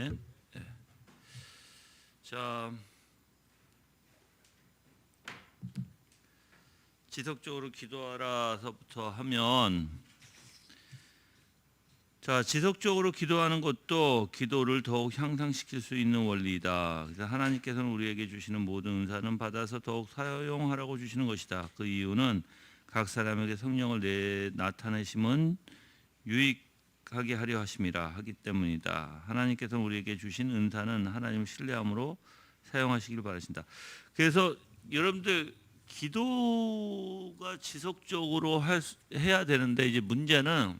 아멘. 네. 자, 지속적으로 기도하라서부터 하면, 자, 지속적으로 기도하는 것도 기도를 더욱 향상시킬 수 있는 원리이다. 그래서 하나님께서는 우리에게 주시는 모든 은사는 받아서 더욱 사용하라고 주시는 것이다. 그 이유는 각 사람에게 성령을 나타내심은 유익하게 하려 하심이라 하기 때문이다. 하나님께서는 우리에게 주신 은사는 하나님을 신뢰함으로 사용하시길 바라신다. 그래서 여러분들 기도가 지속적으로 해야 되는데, 이제 문제는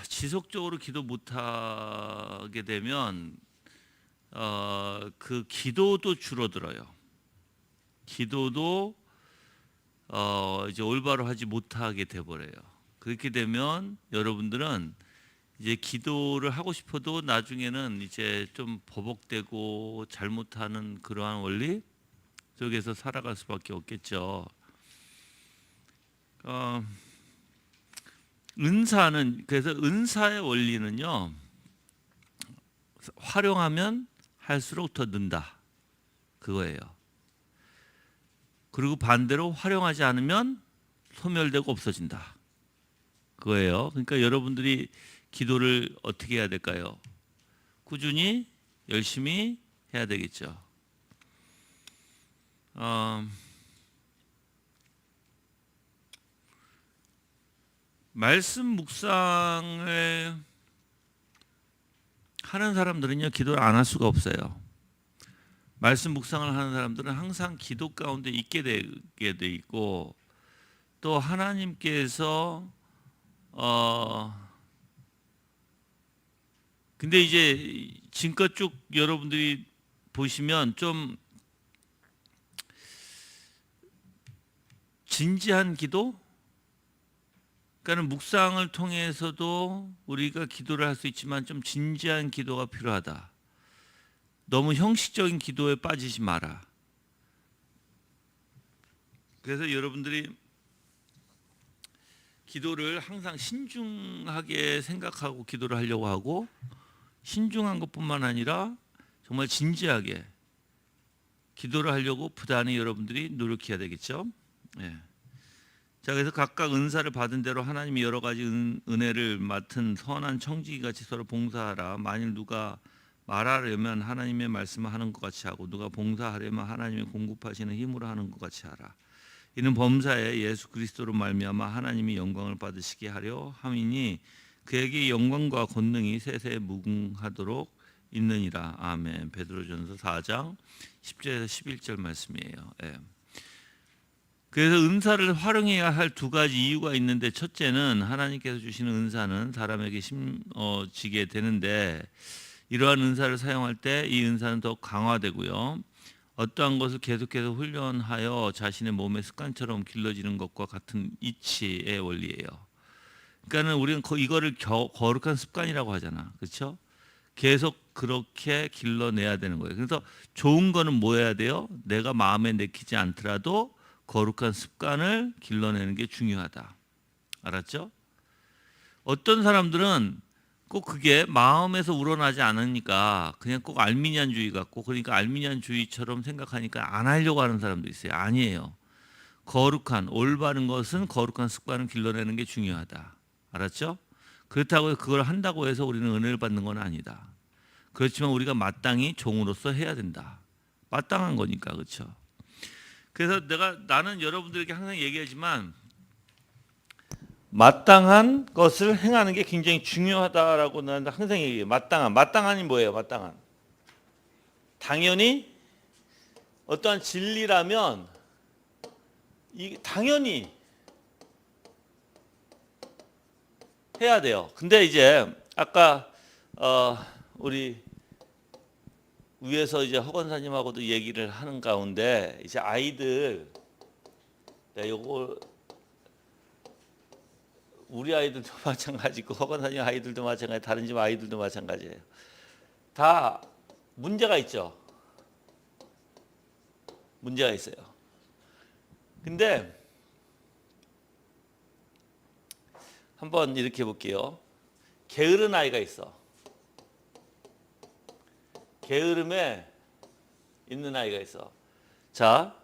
지속적으로 기도 못하게 되면 그 기도도 줄어들어요. 기도도 이제 올바로 하지 못하게 돼버려요. 그렇게 되면 여러분들은 이제 기도를 하고 싶어도 나중에는 이제 좀 버벅대고 잘못하는 그러한 원리 속에서 살아갈 수밖에 없겠죠. 은사는, 그래서 은사의 원리는요, 활용하면 할수록 더 는다, 그거예요. 그리고 반대로 활용하지 않으면 소멸되고 없어진다, 그거예요. 그러니까 여러분들이 기도를 어떻게 해야 될까요? 꾸준히 열심히 해야 되겠죠. 말씀 묵상을 하는 사람들은요, 기도를 안 할 수가 없어요. 말씀 묵상을 하는 사람들은 항상 기도 가운데 있게 되게 돼 있고, 또 하나님께서 근데 이제 지금껏 쭉 여러분들이 보시면 좀 진지한 기도, 그러니까 묵상을 통해서도 우리가 기도를 할 수 있지만 좀 진지한 기도가 필요하다. 너무 형식적인 기도에 빠지지 마라. 그래서 여러분들이 기도를 항상 신중하게 생각하고 기도를 하려고 하고, 신중한 것뿐만 아니라 정말 진지하게 기도를 하려고 부단히 여러분들이 노력해야 되겠죠. 네. 자, 그래서 각각 은사를 받은 대로 하나님이 여러 가지 은혜를 맡은 선한 청지기 같이 서로 봉사하라. 만일 누가 말하려면 하나님의 말씀을 하는 것 같이 하고, 누가 봉사하려면 하나님의 공급하시는 힘으로 하는 것 같이 하라. 이는 범사에 예수 그리스도로 말미암아 하나님이 영광을 받으시게 하려 함이니 그에게 영광과 권능이 세세 무궁하도록 있느니라. 아멘. 베드로전서 4장 10절에서 11절 말씀이에요. 예. 그래서 은사를 활용해야 할 두 가지 이유가 있는데, 첫째는 하나님께서 주시는 은사는 사람에게 심어지게 되는데, 이러한 은사를 사용할 때 이 은사는 더 강화되고요, 어떠한 것을 계속해서 훈련하여 자신의 몸의 습관처럼 길러지는 것과 같은 이치의 원리예요. 그러니까 우리는 이거를 거룩한 습관이라고 하잖아, 그렇죠? 계속 그렇게 길러내야 되는 거예요. 그래서 좋은 거는 뭐 해야 돼요? 내가 마음에 내키지 않더라도 거룩한 습관을 길러내는 게 중요하다. 알았죠? 어떤 사람들은 꼭 그게 마음에서 우러나지 않으니까 그냥 꼭 알미니안주의 같고, 그러니까 알미니안주의처럼 생각하니까 안 하려고 하는 사람도 있어요. 아니에요. 거룩한, 올바른 것은 거룩한 습관을 길러내는 게 중요하다. 알았죠? 그렇다고 그걸 한다고 해서 우리는 은혜를 받는 건 아니다. 그렇지만 우리가 마땅히 종으로서 해야 된다. 마땅한 거니까, 그렇죠? 그래서 나는 여러분들에게 항상 얘기하지만, 마땅한 것을 행하는 게 굉장히 중요하다라고 나는 항상 얘기해요. 마땅한이 뭐예요? 마땅한. 당연히 어떠한 진리라면 당연히 해야 돼요. 근데 이제 아까 우리 위에서 이제 허건사님하고도 얘기를 하는 가운데, 이제 아이들, 요거 우리 아이들도 마찬가지고 허건사님 아이들도 마찬가지, 다른 집 아이들도 마찬가지예요. 다 문제가 있죠. 문제가 있어요. 근데 한번 이렇게 볼게요. 게으른 아이가 있어. 게으름에 있는 아이가 있어. 자,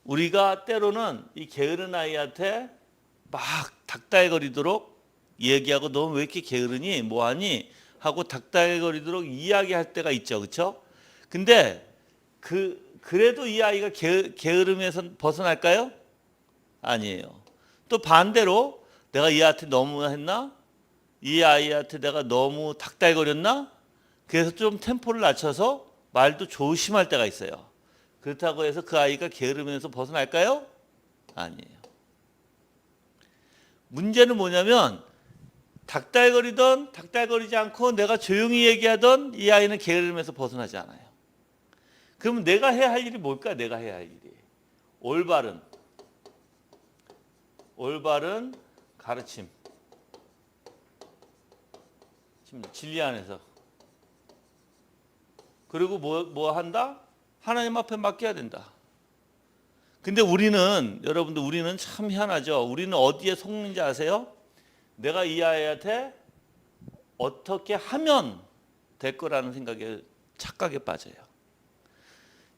우리가 때로는 이 게으른 아이한테 막 닥달거리도록 얘기하고 너 왜 이렇게 게으르니? 뭐하니? 하고 닥달거리도록 이야기할 때가 있죠. 그렇죠? 근데 그래도 이 아이가 게으름에서 벗어날까요? 아니에요. 또 반대로 내가 이 아이한테 너무 했나? 이 아이한테 내가 너무 닥달거렸나? 그래서 좀 템포를 낮춰서 말도 조심할 때가 있어요. 그렇다고 해서 그 아이가 게으름에서 벗어날까요? 아니에요. 문제는 뭐냐면 닥달거리던 닥달거리지 않고 내가 조용히 얘기하던 이 아이는 게으름에서 벗어나지 않아요. 그러면 내가 해야 할 일이 뭘까? 내가 해야 할 일이 올바른 가르침, 진리 안에서. 그리고 뭐 한다? 하나님 앞에 맡겨야 된다. 근데 여러분들 우리는 참 희한하죠. 우리는 어디에 속는지 아세요? 내가 이 아이한테 어떻게 하면 될 거라는 착각에 빠져요.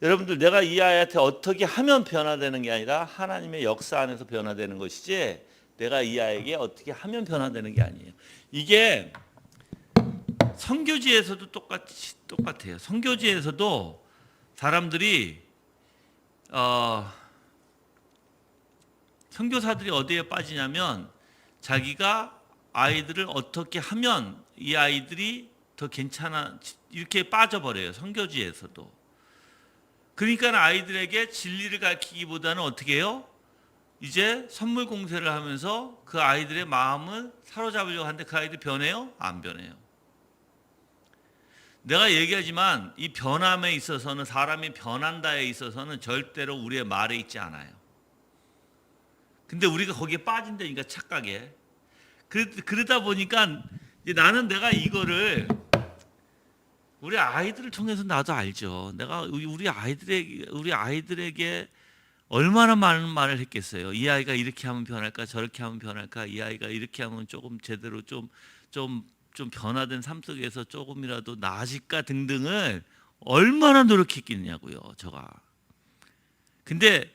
여러분들, 내가 이 아이한테 어떻게 하면 변화되는 게 아니라 하나님의 역사 안에서 변화되는 것이지, 내가 이 아이에게 어떻게 하면 변화되는 게 아니에요. 이게 선교지에서도 똑같아요. 선교지에서도 사람들이 선교사들이 어디에 빠지냐면 자기가 아이들을 어떻게 하면 이 아이들이 더 괜찮아 이렇게 빠져버려요. 선교지에서도. 그러니까 아이들에게 진리를 가르치기보다는 어떻게 해요? 이제 선물 공세를 하면서 그 아이들의 마음을 사로잡으려고 하는데 그 아이들이 변해요? 안 변해요. 내가 얘기하지만 이 변함에 있어서는, 사람이 변한다에 있어서는 절대로 우리의 말에 있지 않아요. 근데 우리가 거기에 빠진다니까, 착각에. 그러다 보니까 이제 나는 내가 이거를 우리 아이들을 통해서 나도 알죠. 내가 우리 아이들에게 얼마나 많은 말을 했겠어요. 이 아이가 이렇게 하면 변할까, 저렇게 하면 변할까, 이 아이가 이렇게 하면 조금 제대로 좀 변화된 삶 속에서 조금이라도 나아질까 등등을 얼마나 노력했겠냐고요, 저가. 근데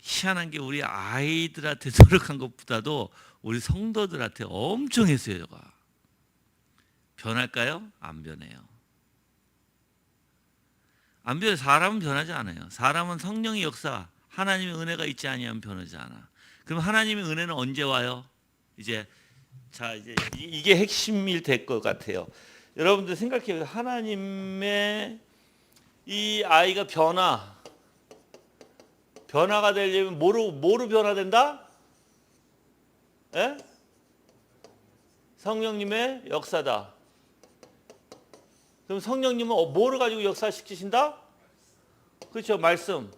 희한한 게 우리 아이들한테 노력한 것보다도 우리 성도들한테 엄청 했어요, 저가. 변할까요? 안 변해요. 안 변해요. 사람은 변하지 않아요. 사람은 성령의 역사, 하나님의 은혜가 있지 아니하면 변하지 않아. 그럼 하나님의 은혜는 언제 와요? 이제 이게 핵심이 될 것 같아요. 여러분들 생각해요. 하나님의 이 아이가 변화가 되려면 뭐로 변화된다? 예? 성령님의 역사다. 그럼 성령님은 뭐를 가지고 역사시키신다? 그렇죠. 말씀,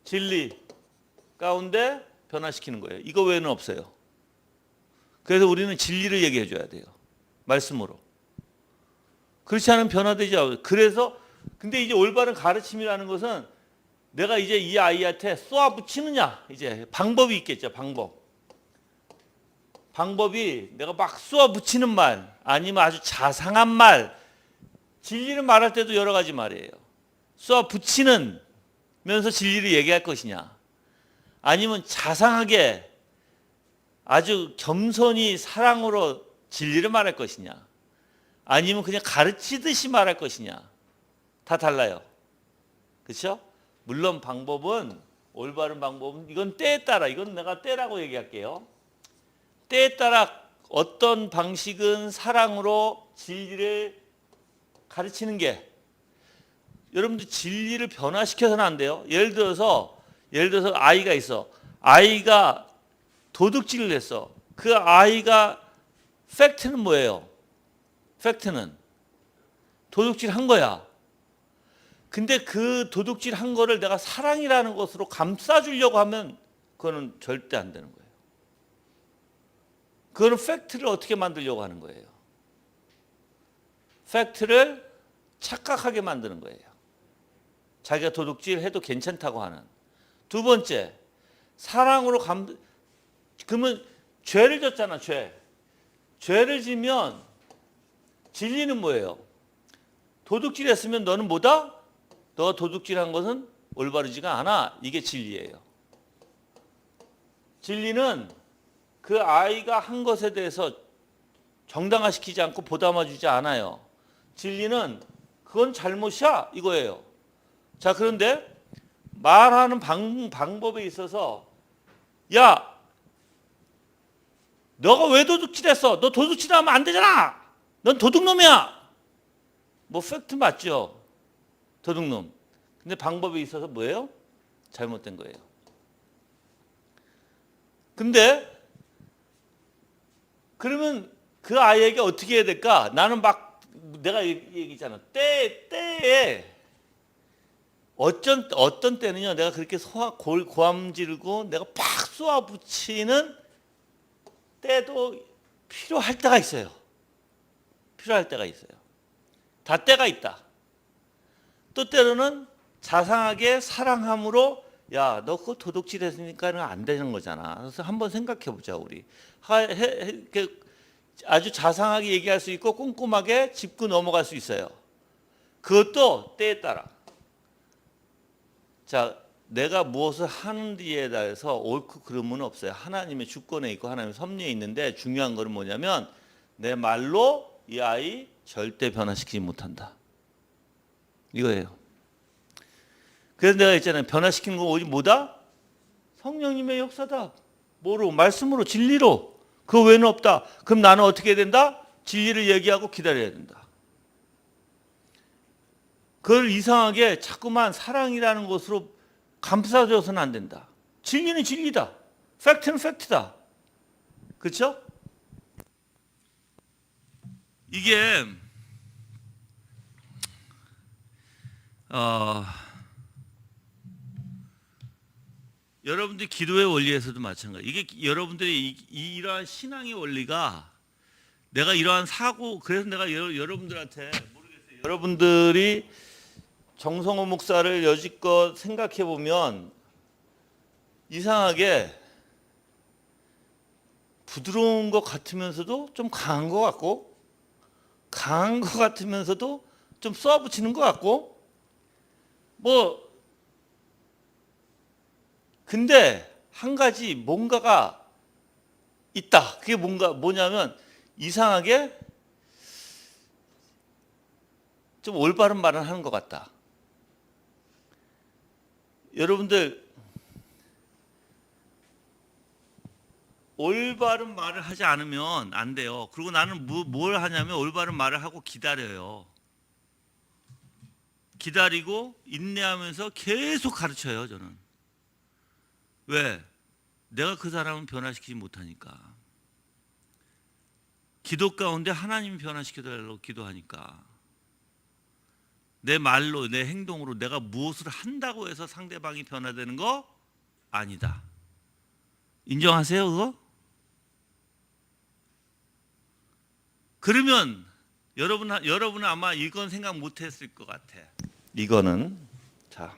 진리 가운데 변화시키는 거예요. 이거 외에는 없어요. 그래서 우리는 진리를 얘기해 줘야 돼요. 말씀으로. 그렇지 않으면 변화되죠. 근데 이제 올바른 가르침이라는 것은 내가 이제 이 아이한테 쏘아붙이느냐, 이제 방법이 있겠죠. 방법이 내가 막 쏘아붙이는 말, 아니면 아주 자상한 말, 진리를 말할 때도 여러 가지 말이에요. 쏘아붙이는 면서 진리를 얘기할 것이냐, 아니면 자상하게 아주 겸손히 사랑으로 진리를 말할 것이냐, 아니면 그냥 가르치듯이 말할 것이냐, 다 달라요. 그렇죠? 물론 올바른 방법은 이건 때에 따라, 이건 내가 때라고 얘기할게요. 때에 따라 어떤 방식은 사랑으로 진리를 가르치는 게, 여러분들 진리를 변화시켜서는 안 돼요. 예를 들어서 아이가 있어. 아이가 도둑질을 했어. 그 아이가 팩트는 뭐예요? 팩트는 도둑질 한 거야. 근데 그 도둑질 한 거를 내가 사랑이라는 것으로 감싸주려고 하면 그거는 절대 안 되는 거예요. 그거는 팩트를 어떻게 만들려고 하는 거예요? 팩트를 착각하게 만드는 거예요. 자기가 도둑질 해도 괜찮다고 하는. 두 번째, 사랑으로 그러면 죄를 졌잖아, 죄를 지면 진리는 뭐예요? 도둑질했으면 너는 뭐다? 너가 도둑질한 것은 올바르지가 않아. 이게 진리예요. 진리는 그 아이가 한 것에 대해서 정당화시키지 않고 보담아주지 않아요. 진리는 그건 잘못이야 이거예요. 자, 그런데 말하는 방법에 있어서 야, 너가 왜 도둑질했어? 너 도둑질하면 안 되잖아. 넌 도둑놈이야. 뭐 팩트 맞죠? 도둑놈. 근데 방법에 있어서 뭐예요? 잘못된 거예요. 근데 그러면 그 아이에게 어떻게 해야 될까? 나는 막 내가 얘기했잖아. 때에 어떤 때는요. 내가 그렇게 고함 지르고 내가 팍 쏘아 붙이는 때도 필요할 때가 있어요. 필요할 때가 있어요. 다 때가 있다. 또 때로는 자상하게 사랑함으로 야, 너 그거 도둑질 했으니까는 안 되는 거잖아. 그래서 한번 생각해 보자, 우리. 아주 자상하게 얘기할 수 있고 꼼꼼하게 짚고 넘어갈 수 있어요. 그것도 때에 따라. 자, 내가 무엇을 하는지에 대해서 옳고 그름은 없어요. 하나님의 주권에 있고 하나님의 섭리에 있는데 중요한 것은 뭐냐면 내 말로 이 아이 절대 변화시키지 못한다. 이거예요. 그래서 내가 있잖아요. 변화시키는 건 오직 뭐다? 성령님의 역사다. 뭐로? 말씀으로, 진리로. 그 외에는 없다. 그럼 나는 어떻게 해야 된다? 진리를 얘기하고 기다려야 된다. 그걸 이상하게 자꾸만 사랑이라는 것으로 감싸줘서는 안 된다. 진리는 진리다. 팩트는 팩트다. 그렇죠? 이게 여러분들 기도의 원리에서도 마찬가지. 이게 여러분들이 이러한 신앙의 원리가 내가 이러한 사고 그래서 내가 여러분들한테 모르겠어요. 여러분들이 정성호 목사를 여지껏 생각해 보면 이상하게 부드러운 것 같으면서도 좀 강한 것 같고 강한 것 같으면서도 좀 쏘아붙이는 것 같고 뭐 근데 한 가지 뭔가가 있다. 그게 뭐냐면 이상하게 좀 올바른 말을 하는 것 같다. 여러분들 올바른 말을 하지 않으면 안 돼요. 그리고 나는 뭘 하냐면 올바른 말을 하고 기다려요. 기다리고 인내하면서 계속 가르쳐요. 저는. 왜? 내가 그 사람을 변화시키지 못하니까. 기도 가운데 하나님이 변화시켜달라고 기도하니까. 내 말로 내 행동으로 내가 무엇을 한다고 해서 상대방이 변화되는 거 아니다. 인정하세요 그거? 그러면 여러분은 아마 이건 생각 못했을 것 같아. 이거는 자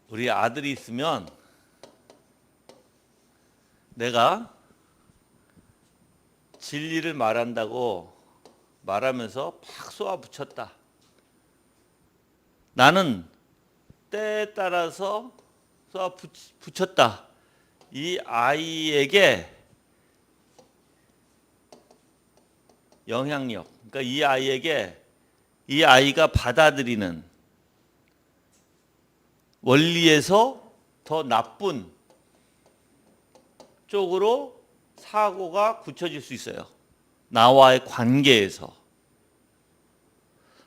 우리 아들이 있으면 내가 진리를 말한다고 말하면서 팍 쏘아 붙였다. 나는 때에 따라서 쏘아 붙였다. 이 아이에게 영향력, 그러니까 이 아이에게 이 아이가 받아들이는 원리에서 더 나쁜 쪽으로 사고가 굳혀질 수 있어요. 나와의 관계에서.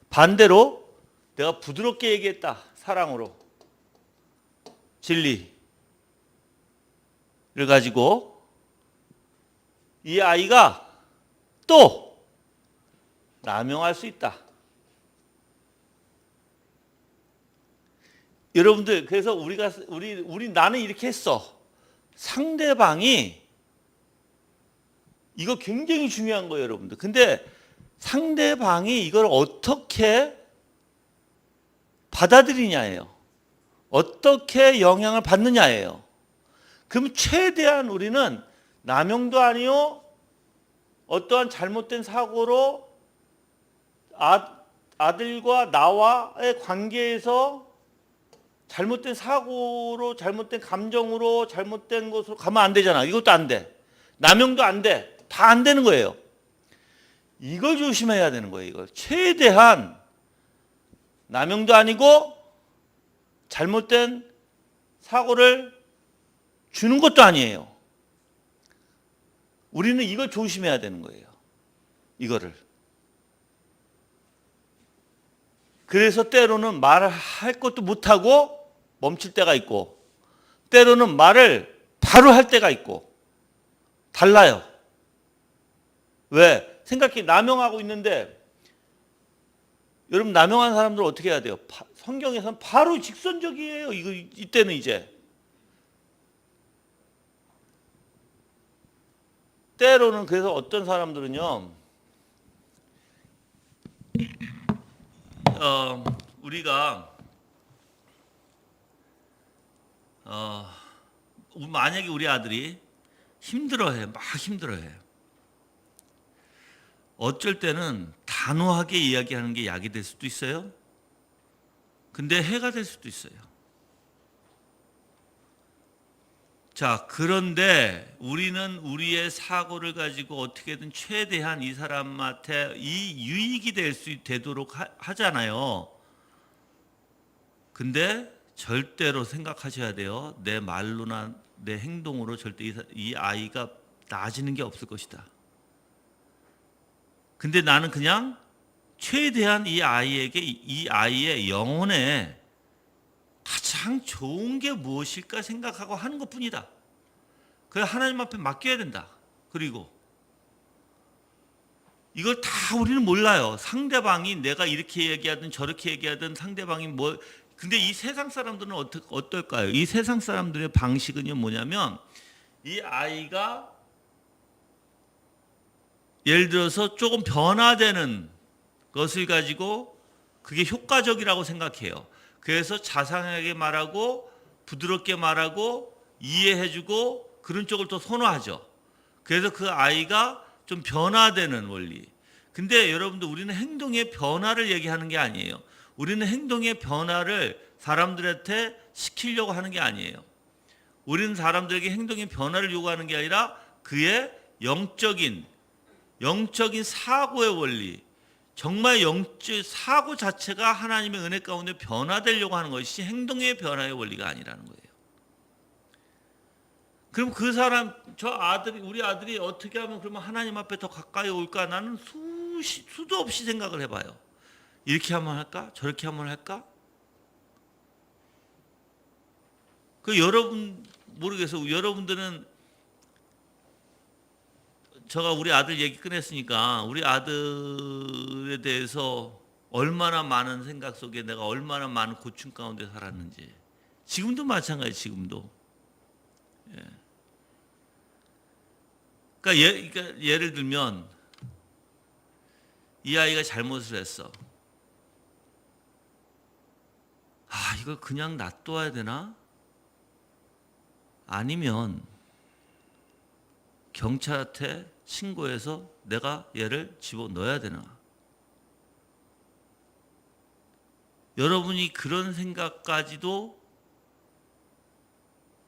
반대로 내가 부드럽게 얘기했다. 사랑으로. 진리를 가지고 이 아이가 또 남용할 수 있다. 여러분들 그래서 우리 나는 이렇게 했어. 상대방이 이거 굉장히 중요한 거예요, 여러분들. 근데 상대방이 이걸 어떻게 받아들이냐예요. 어떻게 영향을 받느냐예요. 그럼 최대한 우리는 남용도 아니요, 어떠한 잘못된 사고로 아들과 나와의 관계에서 잘못된 사고로, 잘못된 감정으로, 잘못된 것으로 가면 안 되잖아. 이것도 안 돼. 남용도 안 돼. 다 안 되는 거예요. 이걸 조심해야 되는 거예요. 이걸 최대한 남용도 아니고 잘못된 사고를 주는 것도 아니에요. 우리는 이걸 조심해야 되는 거예요. 이거를. 그래서 때로는 말할 것도 못하고 멈출 때가 있고, 때로는 말을 바로 할 때가 있고, 달라요. 왜? 생각해, 남용하고 있는데, 여러분 남용한 사람들 어떻게 해야 돼요? 성경에서는 바로 직선적이에요. 이때는 이제. 때로는 그래서 어떤 사람들은요, 우리가 만약에 우리 아들이 힘들어해, 막 힘들어해. 어쩔 때는 단호하게 이야기하는 게 약이 될 수도 있어요. 근데 해가 될 수도 있어요. 자, 그런데 우리는 우리의 사고를 가지고 어떻게든 최대한 이 사람한테 이 유익이 되도록 하잖아요. 근데 절대로 생각하셔야 돼요. 내 말로나 내 행동으로 절대 이 아이가 나아지는 게 없을 것이다. 근데 나는 그냥 최대한 이 아이에게, 이 아이의 영혼에 가장 좋은 게 무엇일까 생각하고 하는 것뿐이다. 그래, 하나님 앞에 맡겨야 된다. 그리고 이걸 다 우리는 몰라요. 상대방이 내가 이렇게 얘기하든 저렇게 얘기하든 상대방이 뭐, 근데 이 세상 사람들은 어떨까요? 이 세상 사람들의 방식은요, 뭐냐면 이 아이가 예를 들어서 조금 변화되는 것을 가지고 그게 효과적이라고 생각해요. 그래서 자상하게 말하고 부드럽게 말하고 이해해주고 그런 쪽을 더 선호하죠. 그래서 그 아이가 좀 변화되는 원리. 근데 여러분들, 우리는 행동의 변화를 얘기하는 게 아니에요. 우리는 행동의 변화를 사람들한테 시키려고 하는 게 아니에요. 우리는 사람들에게 행동의 변화를 요구하는 게 아니라 그의 영적인 사고의 원리, 정말 영적 사고 자체가 하나님의 은혜 가운데 변화되려고 하는 것이 행동의 변화의 원리가 아니라는 거예요. 그럼 그 사람, 우리 아들이 어떻게 하면 그러면 하나님 앞에 더 가까이 올까? 나는 수도 없이 생각을 해봐요. 이렇게 하면 할까? 저렇게 하면 할까? 여러분 모르겠어요. 여러분들은, 제가 우리 아들 얘기 꺼냈으니까 우리 아들에 대해서 얼마나 많은 생각 속에 내가 얼마나 많은 고충 가운데 살았는지. 지금도 마찬가지, 지금도. 예. 그러니까 예를 들면 이 아이가 잘못을 했어. 이걸 그냥 놔둬야 되나? 아니면 경찰한테 신고해서 내가 얘를 집어넣어야 되나? 여러분이 그런 생각까지도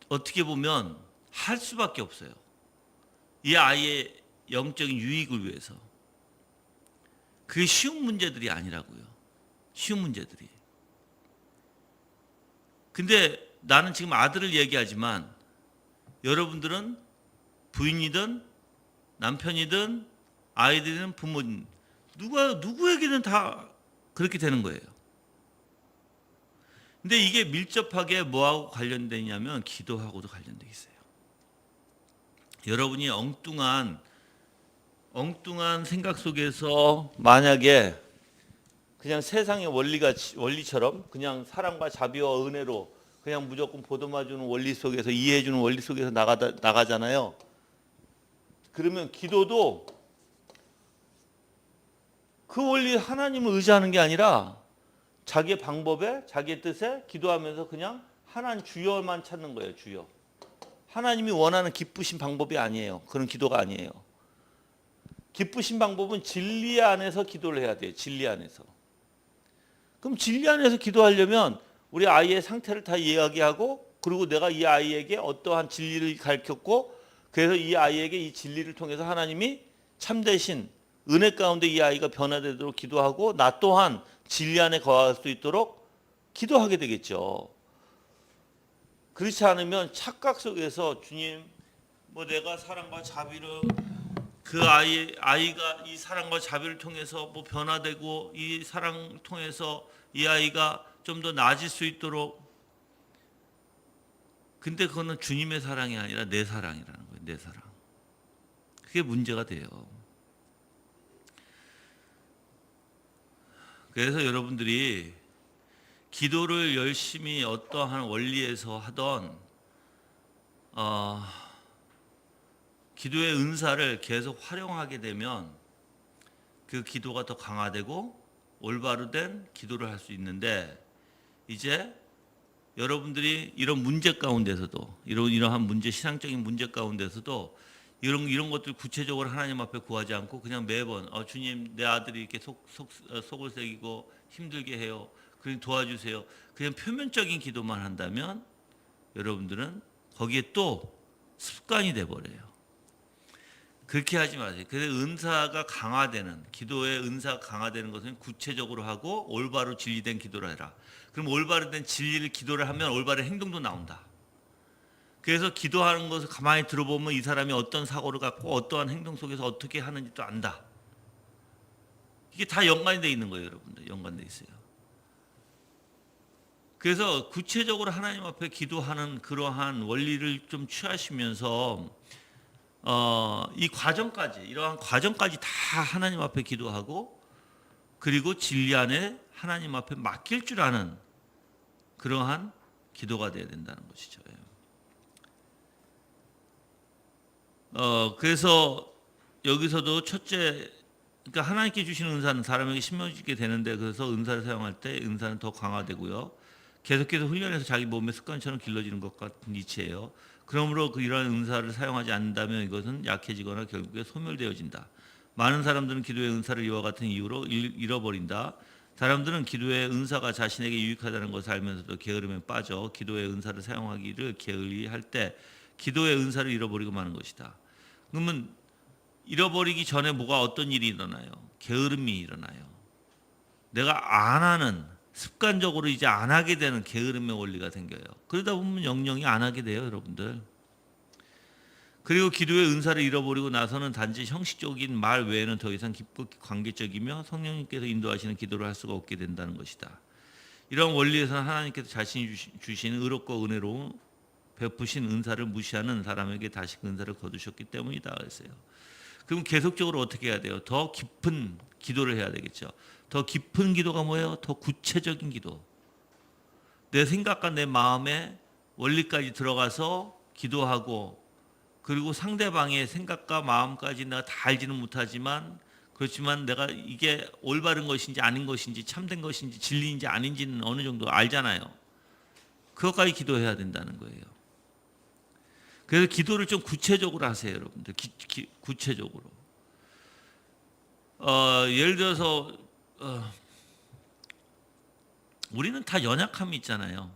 어떻게 보면 할 수밖에 없어요. 이 아이의 영적인 유익을 위해서. 그게 쉬운 문제들이 아니라고요. 쉬운 문제들이. 근데 나는 지금 아들을 얘기하지만 여러분들은 부인이든 남편이든 아이들이든 부모님, 누구에게는 다 그렇게 되는 거예요. 근데 이게 밀접하게 뭐하고 관련되냐면 기도하고도 관련돼 있어요. 여러분이 엉뚱한 생각 속에서 만약에 그냥 세상의 원리처럼 그냥 사랑과 자비와 은혜로 그냥 무조건 보듬어주는 원리 속에서, 이해해주는 원리 속에서 나가잖아요. 그러면 기도도 그 원리, 하나님을 의지하는 게 아니라 자기의 방법에, 자기의 뜻에 기도하면서 그냥 하나님 주여만 찾는 거예요. 주여. 하나님이 원하는 기쁘신 방법이 아니에요. 그런 기도가 아니에요. 기쁘신 방법은 진리 안에서 기도를 해야 돼요. 진리 안에서. 그럼 진리 안에서 기도하려면 우리 아이의 상태를 다 이야기하고, 그리고 내가 이 아이에게 어떠한 진리를 가르쳤고, 그래서 이 아이에게 이 진리를 통해서 하나님이 참되신 은혜 가운데 이 아이가 변화되도록 기도하고, 나 또한 진리 안에 거할 수 있도록 기도하게 되겠죠. 그렇지 않으면 착각 속에서 주님, 뭐 내가 사랑과 자비를, 그 아이가 이 사랑과 자비를 통해서 뭐 변화되고, 이 사랑 통해서 이 아이가 좀 더 나아질 수 있도록. 근데 그거는 주님의 사랑이 아니라 내 사랑이라는 거예요. 내 사랑. 그게 문제가 돼요. 그래서 여러분들이 기도를 열심히 어떠한 원리에서 하던 기도의 은사를 계속 활용하게 되면 그 기도가 더 강화되고 올바로 된 기도를 할 수 있는데, 이제 여러분들이 이런 문제 가운데서도, 이러한 문제, 신앙적인 문제 가운데서도 이런 것들 구체적으로 하나님 앞에 구하지 않고 그냥 매번 주님, 내 아들이 이렇게 속을 새기고 힘들게 해요, 그냥 도와주세요, 그냥 표면적인 기도만 한다면 여러분들은 거기에 또 습관이 돼버려요. 그렇게 하지 마세요. 그래서 은사가 강화되는, 기도의 은사가 강화되는 것은 구체적으로 하고 올바로 진리된 기도를 해라. 그럼 올바로 된 진리를 기도를 하면 올바른 행동도 나온다. 그래서 기도하는 것을 가만히 들어보면 이 사람이 어떤 사고를 갖고 어떠한 행동 속에서 어떻게 하는지 또 안다. 이게 다 연관이 돼 있는 거예요, 여러분들. 연관돼 있어요. 그래서 구체적으로 하나님 앞에 기도하는 그러한 원리를 좀 취하시면서 이 과정까지, 이러한 과정까지 다 하나님 앞에 기도하고, 그리고 진리 안에 하나님 앞에 맡길 줄 아는 그러한 기도가 되어야 된다는 것이죠. 그래서 여기서도 첫째, 그러니까 하나님께 주시는 은사는 사람에게 심어지게 되는데, 그래서 은사를 사용할 때 은사는 더 강화되고요. 계속해서 훈련해서 자기 몸의 습관처럼 길러지는 것 같은 이치예요. 그러므로 이러한 은사를 사용하지 않는다면 이것은 약해지거나 결국에 소멸되어진다. 많은 사람들은 기도의 은사를 이와 같은 이유로 잃어버린다. 사람들은 기도의 은사가 자신에게 유익하다는 것을 알면서도 게으름에 빠져 기도의 은사를 사용하기를 게을리할 때 기도의 은사를 잃어버리고 마는 것이다. 그러면 잃어버리기 전에 어떤 일이 일어나요? 게으름이 일어나요. 내가 안 하는, 습관적으로 이제 안 하게 되는 게으름의 원리가 생겨요. 그러다 보면 영영이 안 하게 돼요, 여러분들. 그리고 기도의 은사를 잃어버리고 나서는 단지 형식적인 말 외에는 더 이상 깊고 관계적이며 성령님께서 인도하시는 기도를 할 수가 없게 된다는 것이다. 이런 원리에서는 하나님께서 자신이 주신 의롭고 은혜로 베푸신 은사를 무시하는 사람에게 다시 그 은사를 거두셨기 때문이다 그랬어요. 그럼 계속적으로 어떻게 해야 돼요? 더 깊은 기도를 해야 되겠죠. 더 깊은 기도가 뭐예요? 더 구체적인 기도. 내 생각과 내 마음의 원리까지 들어가서 기도하고, 그리고 상대방의 생각과 마음까지 내가 다 알지는 못하지만, 그렇지만 내가 이게 올바른 것인지 아닌 것인지 참된 것인지 진리인지 아닌지는 어느 정도 알잖아요. 그것까지 기도해야 된다는 거예요. 그래서 기도를 좀 구체적으로 하세요, 여러분들. 구체적으로. 예를 들어서 우리는 다 연약함이 있잖아요.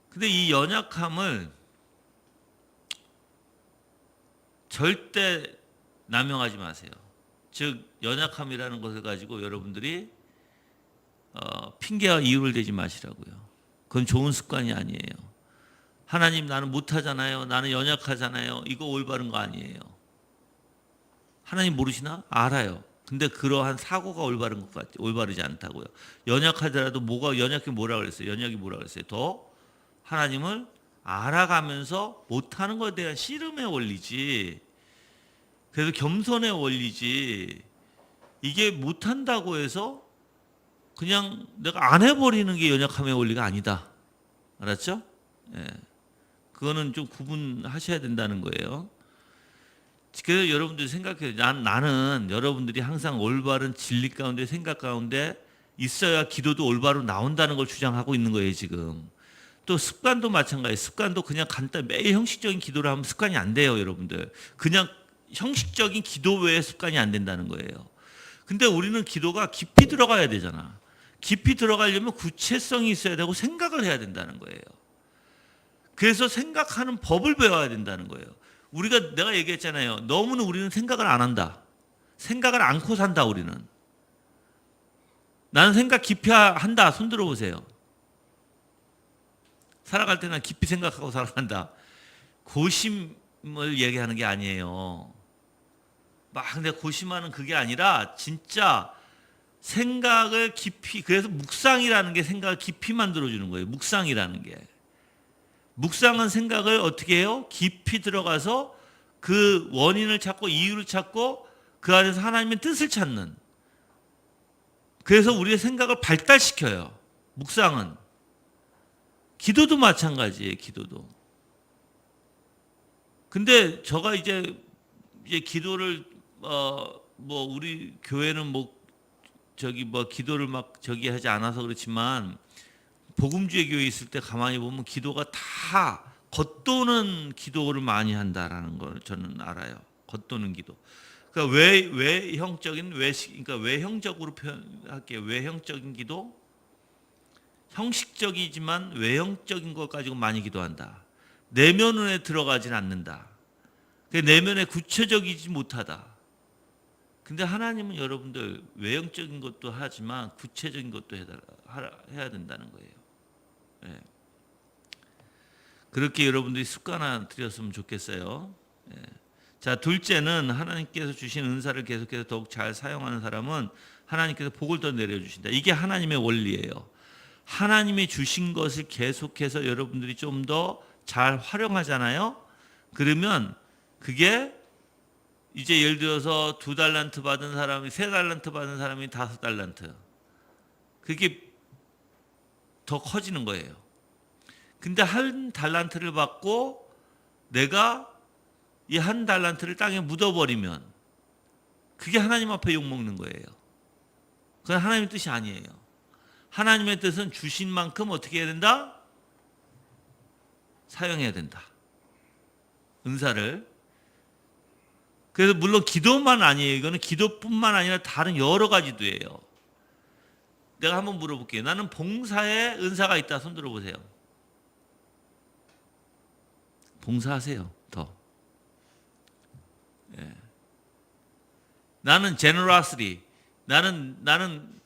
근데 이 연약함을 절대 남용하지 마세요. 즉 연약함이라는 것을 가지고 여러분들이 핑계와 이유를 대지 마시라고요. 그건 좋은 습관이 아니에요. 하나님, 나는 못하잖아요. 나는 연약하잖아요. 이거 올바른 거 아니에요. 하나님 모르시나? 알아요. 근데 그러한 사고가 올바른 것 같아요. 올바르지 않다고요. 연약하더라도 연약이 뭐라 그랬어요? 연약이 뭐라 그랬어요? 더 하나님을 알아가면서 못하는 것에 대한 씨름의 원리지. 그래서 겸손의 원리지. 이게 못한다고 해서 그냥 내가 안 해버리는 게 연약함의 원리가 아니다. 알았죠? 예. 그거는 좀 구분하셔야 된다는 거예요. 그래서 여러분들이 생각해요. 나는 여러분들이 항상 올바른 진리 가운데, 생각 가운데 있어야 기도도 올바로 나온다는 걸 주장하고 있는 거예요, 지금. 또 습관도 마찬가지예요. 습관도 그냥 간단 매일 형식적인 기도를 하면 습관이 안 돼요, 여러분들. 그냥 형식적인 기도 외에 습관이 안 된다는 거예요. 근데 우리는 기도가 깊이 들어가야 되잖아. 깊이 들어가려면 구체성이 있어야 되고 생각을 해야 된다는 거예요. 그래서 생각하는 법을 배워야 된다는 거예요. 내가 얘기했잖아요. 너무는 우리는 생각을 안 한다. 생각을 않고 산다, 우리는. 나는 생각 깊이 한다. 손 들어보세요. 살아갈 때는 깊이 생각하고 살아간다. 고심을 얘기하는 게 아니에요. 막 근데 고심하는 그게 아니라 진짜 생각을 깊이, 그래서 묵상이라는 게 생각을 깊이 만들어주는 거예요. 묵상이라는 게. 묵상은 생각을 어떻게 해요? 깊이 들어가서 그 원인을 찾고 이유를 찾고 그 안에서 하나님의 뜻을 찾는. 그래서 우리의 생각을 발달시켜요. 묵상은. 기도도 마찬가지예요. 기도도. 근데 제가 이제 기도를 뭐 우리 교회는 기도를 막 하지 않아서 그렇지만 복음주의 교회 있을 때 가만히 보면 기도가 다 겉도는 기도를 많이 한다라는 걸 저는 알아요. 겉도는 기도. 그러니까 그러니까 외형적으로 표현할게요. 외형적인 기도, 형식적이지만 외형적인 것 가지고 많이 기도한다. 내면에 들어가진 않는다. 내면에 구체적이지 못하다. 근데 하나님은 여러분들 외형적인 것도 하지만 구체적인 것도 해야 된다는 거예요. 예. 그렇게 여러분들이 습관화 들였으면 좋겠어요. 예. 자, 둘째는 하나님께서 주신 은사를 계속해서 더욱 잘 사용하는 사람은 하나님께서 복을 더 내려주신다. 이게 하나님의 원리예요. 하나님이 주신 것을 계속해서 여러분들이 좀 더 잘 활용하잖아요. 그러면 그게 이제 예를 들어서 2달란트 받은 사람이 3달란트 받은 사람이 5달란트. 그게 더 커지는 거예요. 근데 1달란트를 받고 내가 이 1달란트를 땅에 묻어버리면 그게 하나님 앞에 욕먹는 거예요. 그건 하나님의 뜻이 아니에요. 하나님의 뜻은 주신 만큼 어떻게 해야 된다? 사용해야 된다. 은사를. 그래서 물론 기도만 아니에요. 이거는 기도뿐만 아니라 다른 여러 가지도 예요. 내가 한번 물어볼게요. 나는 봉사에 은사가 있다. 손 들어보세요. 봉사하세요. 더. 예. 나는 generosity. 나는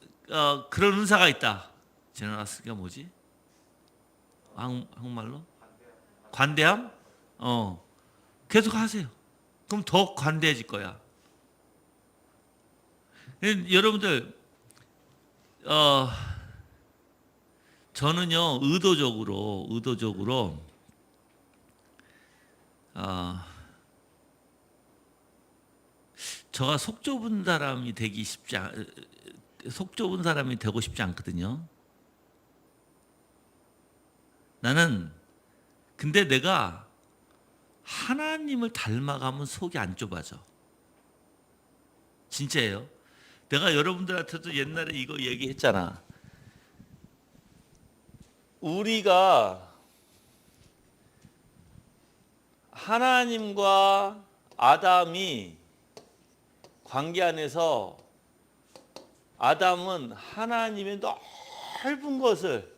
그런 은사가 있다. generosity가 뭐지? 한국말로? 관대함? 계속 하세요. 그럼 더 관대해질 거야. 여러분들, 저는요, 의도적으로, 제가 속 좁은 사람이 되고 싶지 않거든요. 근데 내가 하나님을 닮아가면 속이 안 좁아져. 진짜예요. 내가 여러분들한테도 옛날에 이거 얘기했잖아. 우리가 하나님과 아담이 관계 안에서 아담은 하나님의 넓은 것을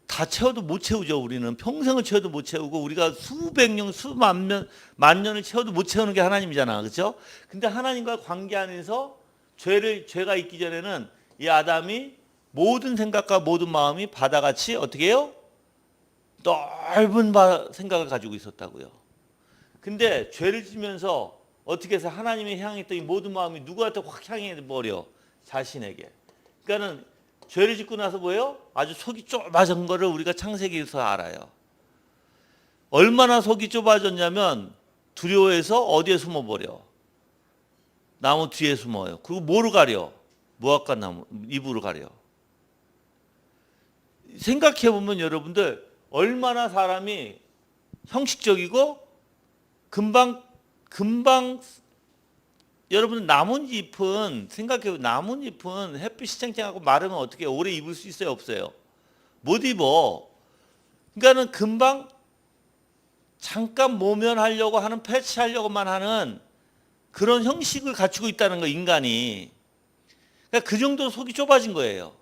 다 채워도 못 채우죠. 우리는 평생을 채워도 못 채우고 우리가 수백 년, 수만 년을 채워도 못 채우는 게 하나님이잖아. 그렇죠? 근데 하나님과 관계 안에서 죄가 있기 전에는 이 아담이 모든 생각과 모든 마음이 바다같이 어떻게 해요? 넓은 생각을 가지고 있었다고요. 근데 죄를 지면서 어떻게 해서 하나님이 향했던 이 모든 마음이 누구한테 확 향해 버려? 자신에게. 그러니까는 죄를 짓고 나서 뭐예요? 아주 속이 좁아진 거를 우리가 창세기에서 알아요. 얼마나 속이 좁아졌냐면 두려워해서 어디에 숨어버려? 나무 뒤에 숨어요. 그리고 뭐로 가려? 무화과 나무 잎으로 가려. 생각해보면 여러분들 얼마나 사람이 형식적이고 금방 여러분 나뭇잎은 생각해보면 나뭇잎은 햇빛이 쨍쨍하고 마르면 어떻게 오래 입을 수 있어요? 없어요? 못 입어. 그러니까는 금방 잠깐 모면하려고 하는, 패치하려고만 하는 그런 형식을 갖추고 있다는 거, 인간이. 그러니까 그 정도로 속이 좁아진 거예요.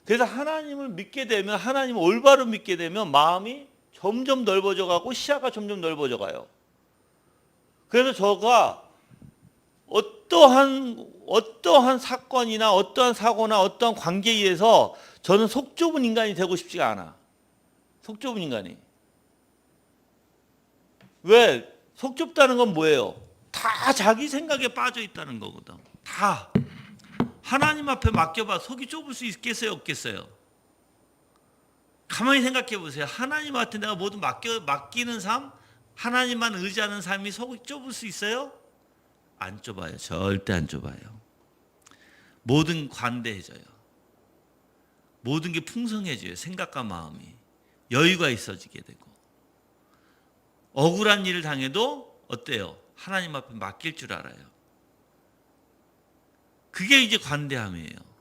그래서 하나님을 믿게 되면, 하나님을 올바로 믿게 되면 마음이 점점 넓어져 가고 시야가 점점 넓어져 가요. 그래서 저가 어떠한 사건이나 어떠한 사고나 어떠한 관계에 의해서 저는 속 좁은 인간이 되고 싶지가 않아. 속 좁은 인간이. 왜? 속 좁다는 건 뭐예요? 다 자기 생각에 빠져 있다는 거거든. 다. 하나님 앞에 맡겨봐. 속이 좁을 수 있겠어요? 없겠어요? 가만히 생각해 보세요. 하나님한테 내가 모두 맡기는 삶, 하나님만 의지하는 삶이 속이 좁을 수 있어요? 안 좁아요. 절대 안 좁아요. 모든 관대해져요. 모든 게 풍성해져요. 생각과 마음이. 여유가 있어지게 되고. 억울한 일을 당해도 어때요? 하나님 앞에 맡길 줄 알아요. 그게 이제 관대함이에요.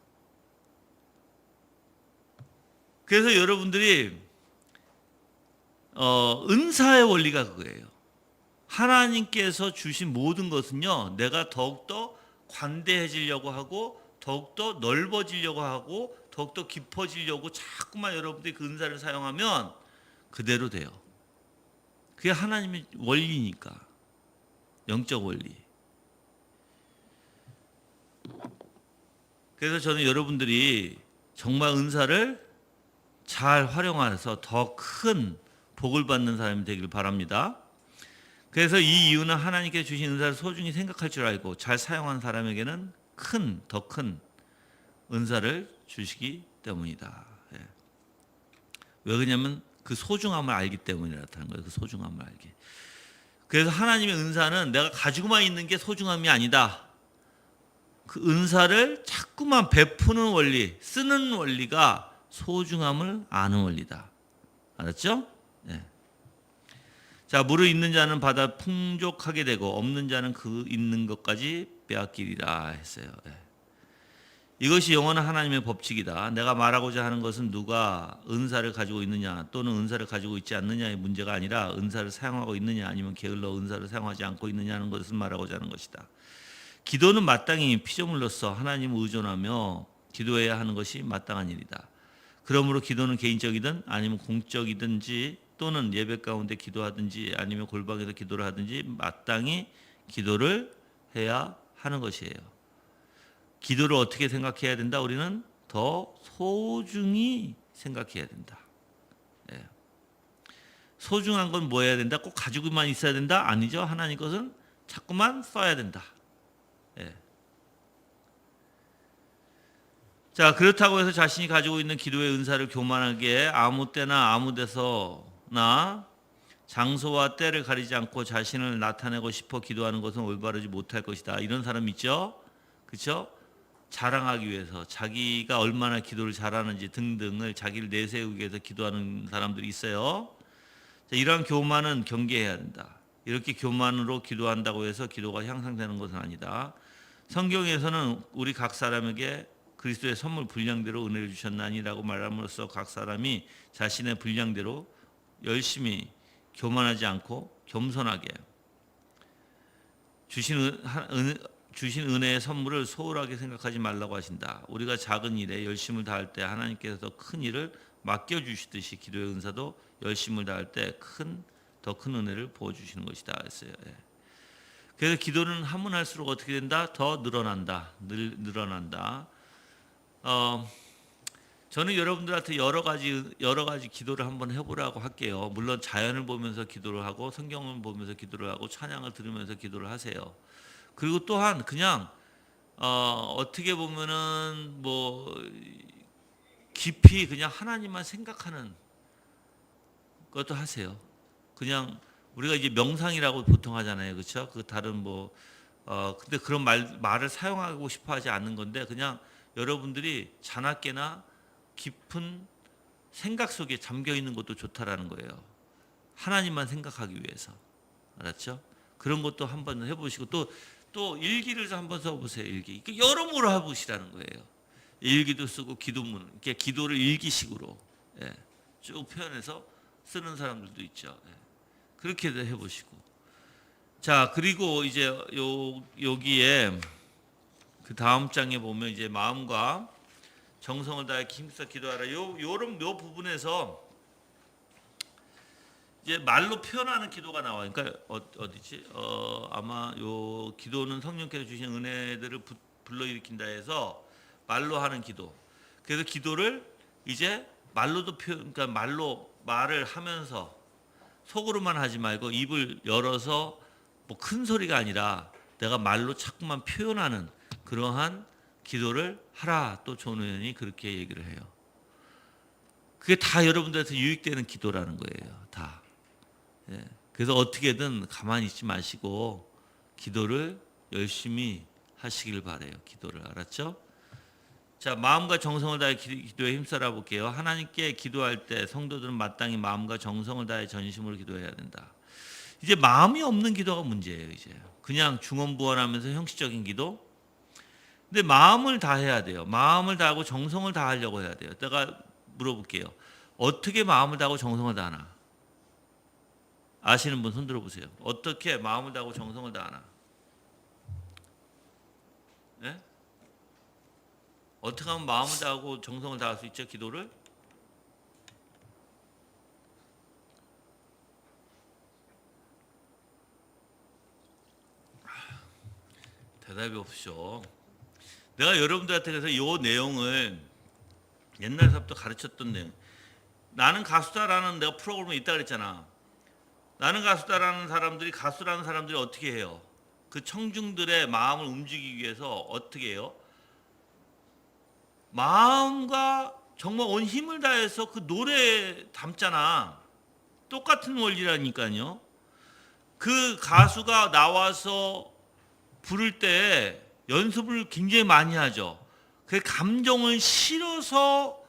그래서 여러분들이 은사의 원리가 그거예요. 하나님께서 주신 모든 것은요, 내가 더욱더 관대해지려고 하고 더욱더 넓어지려고 하고 더욱더 깊어지려고 자꾸만 여러분들이 그 은사를 사용하면 그대로 돼요. 그게 하나님의 원리니까. 영적 원리. 그래서 저는 여러분들이 정말 은사를 잘 활용해서 더 큰 복을 받는 사람이 되길 바랍니다. 그래서 이 이유는 하나님께 주신 은사를 소중히 생각할 줄 알고 잘 사용한 사람에게는 더 큰 은사를 주시기 때문이다. 예. 왜 그러냐면 그 소중함을 알기 때문이라는 거예요. 그 소중함을 알기. 그래서 하나님의 은사는 내가 가지고만 있는 게 소중함이 아니다. 그 은사를 자꾸만 베푸는 원리, 쓰는 원리가 소중함을 아는 원리다. 알았죠? 네. 자, 물을 있는 자는 받아 풍족하게 되고 없는 자는 그 있는 것까지 빼앗기리라 했어요. 네. 이것이 영원한 하나님의 법칙이다. 내가 말하고자 하는 것은 누가 은사를 가지고 있느냐 또는 은사를 가지고 있지 않느냐의 문제가 아니라 은사를 사용하고 있느냐 아니면 게을러 은사를 사용하지 않고 있느냐는 것을 말하고자 하는 것이다. 기도는 마땅히 피조물로서 하나님을 의존하며 기도해야 하는 것이 마땅한 일이다. 그러므로 기도는 개인적이든 아니면 공적이든지 또는 예배 가운데 기도하든지 아니면 골방에서 기도를 하든지 마땅히 기도를 해야 하는 것이에요. 기도를 어떻게 생각해야 된다? 우리는 더 소중히 생각해야 된다. 예. 소중한 건 뭐 해야 된다? 꼭 가지고만 있어야 된다? 아니죠. 하나님 것은 자꾸만 써야 된다. 예. 자, 그렇다고 해서 자신이 가지고 있는 기도의 은사를 교만하게 아무 때나 아무 데서나 장소와 때를 가리지 않고 자신을 나타내고 싶어 기도하는 것은 올바르지 못할 것이다. 이런 사람 있죠? 그렇죠? 자랑하기 위해서 자기가 얼마나 기도를 잘하는지 등등을 자기를 내세우기 위해서 기도하는 사람들이 있어요. 자, 이러한 교만은 경계해야 된다. 이렇게 교만으로 기도한다고 해서 기도가 향상되는 것은 아니다. 성경에서는 우리 각 사람에게 그리스도의 선물 분량대로 은혜를 주셨나니라고 말함으로써 각 사람이 자신의 분량대로 열심히 교만하지 않고 겸손하게 주신 은혜의 선물을 소홀하게 생각하지 말라고 하신다. 우리가 작은 일에 열심을 다할 때 하나님께서 더 큰 일을 맡겨주시듯이 기도의 은사도 열심을 다할 때 더 큰 은혜를 부어주시는 것이다 했어요. 예. 그래서 기도는 하면 할수록 어떻게 된다? 더 늘어난다. 늘어난다. 저는 여러분들한테 여러 가지 기도를 한번 해보라고 할게요. 물론 자연을 보면서 기도를 하고 성경을 보면서 기도를 하고 찬양을 들으면서 기도를 하세요. 그리고 또한 그냥 어떻게 보면은 뭐 깊이 그냥 하나님만 생각하는 것도 하세요. 그냥 우리가 이제 명상이라고 보통 하잖아요, 그렇죠? 그 다른 근데 그런 말을 사용하고 싶어하지 않는 건데 그냥 여러분들이 자나깨나 깊은 생각 속에 잠겨 있는 것도 좋다라는 거예요. 하나님만 생각하기 위해서, 알았죠? 그런 것도 한번 해보시고 또 일기를 한번 써보세요. 일기. 여러모로 해보시라는 거예요. 일기도 쓰고 기도문, 이렇게 기도를 일기식으로 예, 쭉 표현해서 쓰는 사람들도 있죠. 예, 그렇게도 해보시고. 자, 그리고 이제 여기에 그 다음 장에 보면 이제 마음과 정성을 다해 힘써 기도하라. 요 부분에서 이제 말로 표현하는 기도가 나와요. 그러니까 어디지? 아마 요 기도는 성령께서 주신 은혜들을 불러일으킨다 해서 말로 하는 기도. 그래서 기도를 이제 말로도 그러니까 말을 하면서 속으로만 하지 말고 입을 열어서 뭐 큰 소리가 아니라 내가 말로 자꾸만 표현하는 그러한 기도를 하라. 또 존 의원이 그렇게 얘기를 해요. 그게 다 여러분들한테 유익되는 기도라는 거예요. 다. 예. 그래서 어떻게든 가만히 있지 마시고 기도를 열심히 하시길 바래요. 기도를. 알았죠? 자, 마음과 정성을 다해 기도에 힘써라 볼게요. 하나님께 기도할 때 성도들은 마땅히 마음과 정성을 다해 전심으로 기도해야 된다. 이제 마음이 없는 기도가 문제예요. 이제 그냥 중언부언하면서 형식적인 기도. 근데 마음을 다해야 돼요. 마음을 다하고 정성을 다하려고 해야 돼요. 내가 물어볼게요. 어떻게 마음을 다하고 정성을 다하나? 아시는 분 손 들어보세요. 어떻게 마음을 다하고 정성을 다하나? 네? 어떻게 하면 마음을 다하고 정성을 다할 수 있죠? 기도를? 대답이 없으셔. 내가 여러분들한테 그래서 이 내용을 옛날부터 가르쳤던 내용. 나는 가수다라는 내가 프로그램에 있다 그랬잖아. 나는 가수다라는 사람들이 가수라는 사람들이 어떻게 해요? 그 청중들의 마음을 움직이기 위해서 어떻게 해요? 마음과 정말 온 힘을 다해서 그 노래에 담잖아. 똑같은 원리라니까요. 그 가수가 나와서 부를 때 연습을 굉장히 많이 하죠. 그 감정을 실어서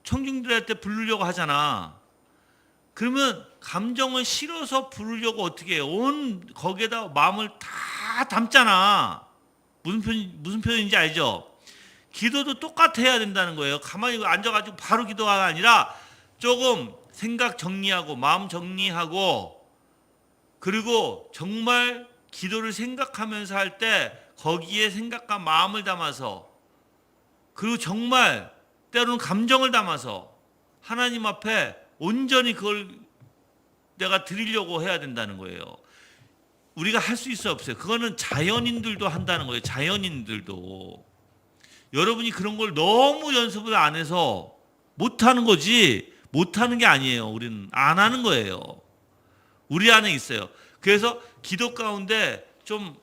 청중들한테 부르려고 하잖아. 그러면 감정을 실어서 부르려고 어떻게 해요? 온 거기에다 마음을 다 담잖아. 무슨 표현인지 알죠? 기도도 똑같아야 된다는 거예요. 가만히 앉아가지고 바로 기도가 아니라 조금 생각 정리하고 마음 정리하고 그리고 정말 기도를 생각하면서 할 때 거기에 생각과 마음을 담아서 그리고 정말 때로는 감정을 담아서 하나님 앞에 온전히 그걸 내가 드리려고 해야 된다는 거예요. 우리가 할 수 있어요, 없어요? 그거는 자연인들도 한다는 거예요. 자연인들도. 여러분이 그런 걸 너무 연습을 안 해서 못하는 거지 못하는 게 아니에요. 우리는 안 하는 거예요. 우리 안에 있어요. 그래서 기도 가운데 좀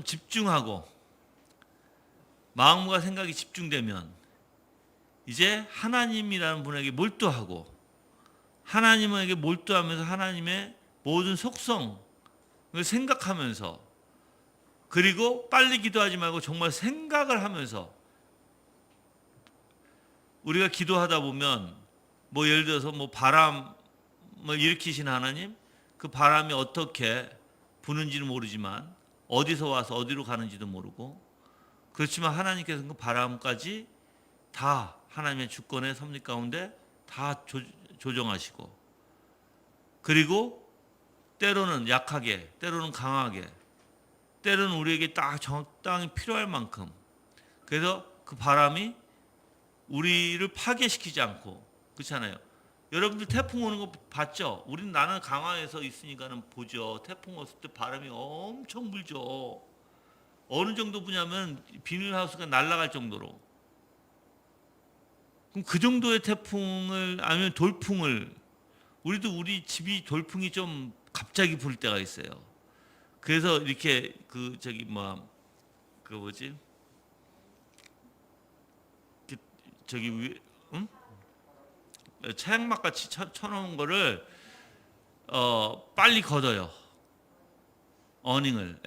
집중하고 마음과 생각이 집중되면 이제 하나님이라는 분에게 몰두하고 하나님에게 몰두하면서 하나님의 모든 속성을 생각하면서 그리고 빨리 기도하지 말고 정말 생각을 하면서 우리가 기도하다 보면 뭐 예를 들어서 뭐 바람을 일으키신 하나님 그 바람이 어떻게 부는지는 모르지만 어디서 와서 어디로 가는지도 모르고 그렇지만 하나님께서는 그 바람까지 다 하나님의 주권의 섭리 가운데 다 조정하시고 그리고 때로는 약하게 때로는 강하게 때로는 우리에게 딱 적당히 필요할 만큼 그래서 그 바람이 우리를 파괴시키지 않고 그렇잖아요. 여러분들 태풍 오는 거 봤죠? 우리는 나는 강화에서 있으니까는 보죠. 태풍 왔을 때 바람이 엄청 불죠. 어느 정도 부냐면 비닐하우스가 날아갈 정도로. 그럼 그 정도의 태풍을 아니면 돌풍을 우리도 우리 집이 돌풍이 좀 갑자기 불 때가 있어요. 그래서 이렇게 그 뭐지? 저기 위에 응? 차양막 같이 쳐놓은 거를 빨리 걷어요. 어닝을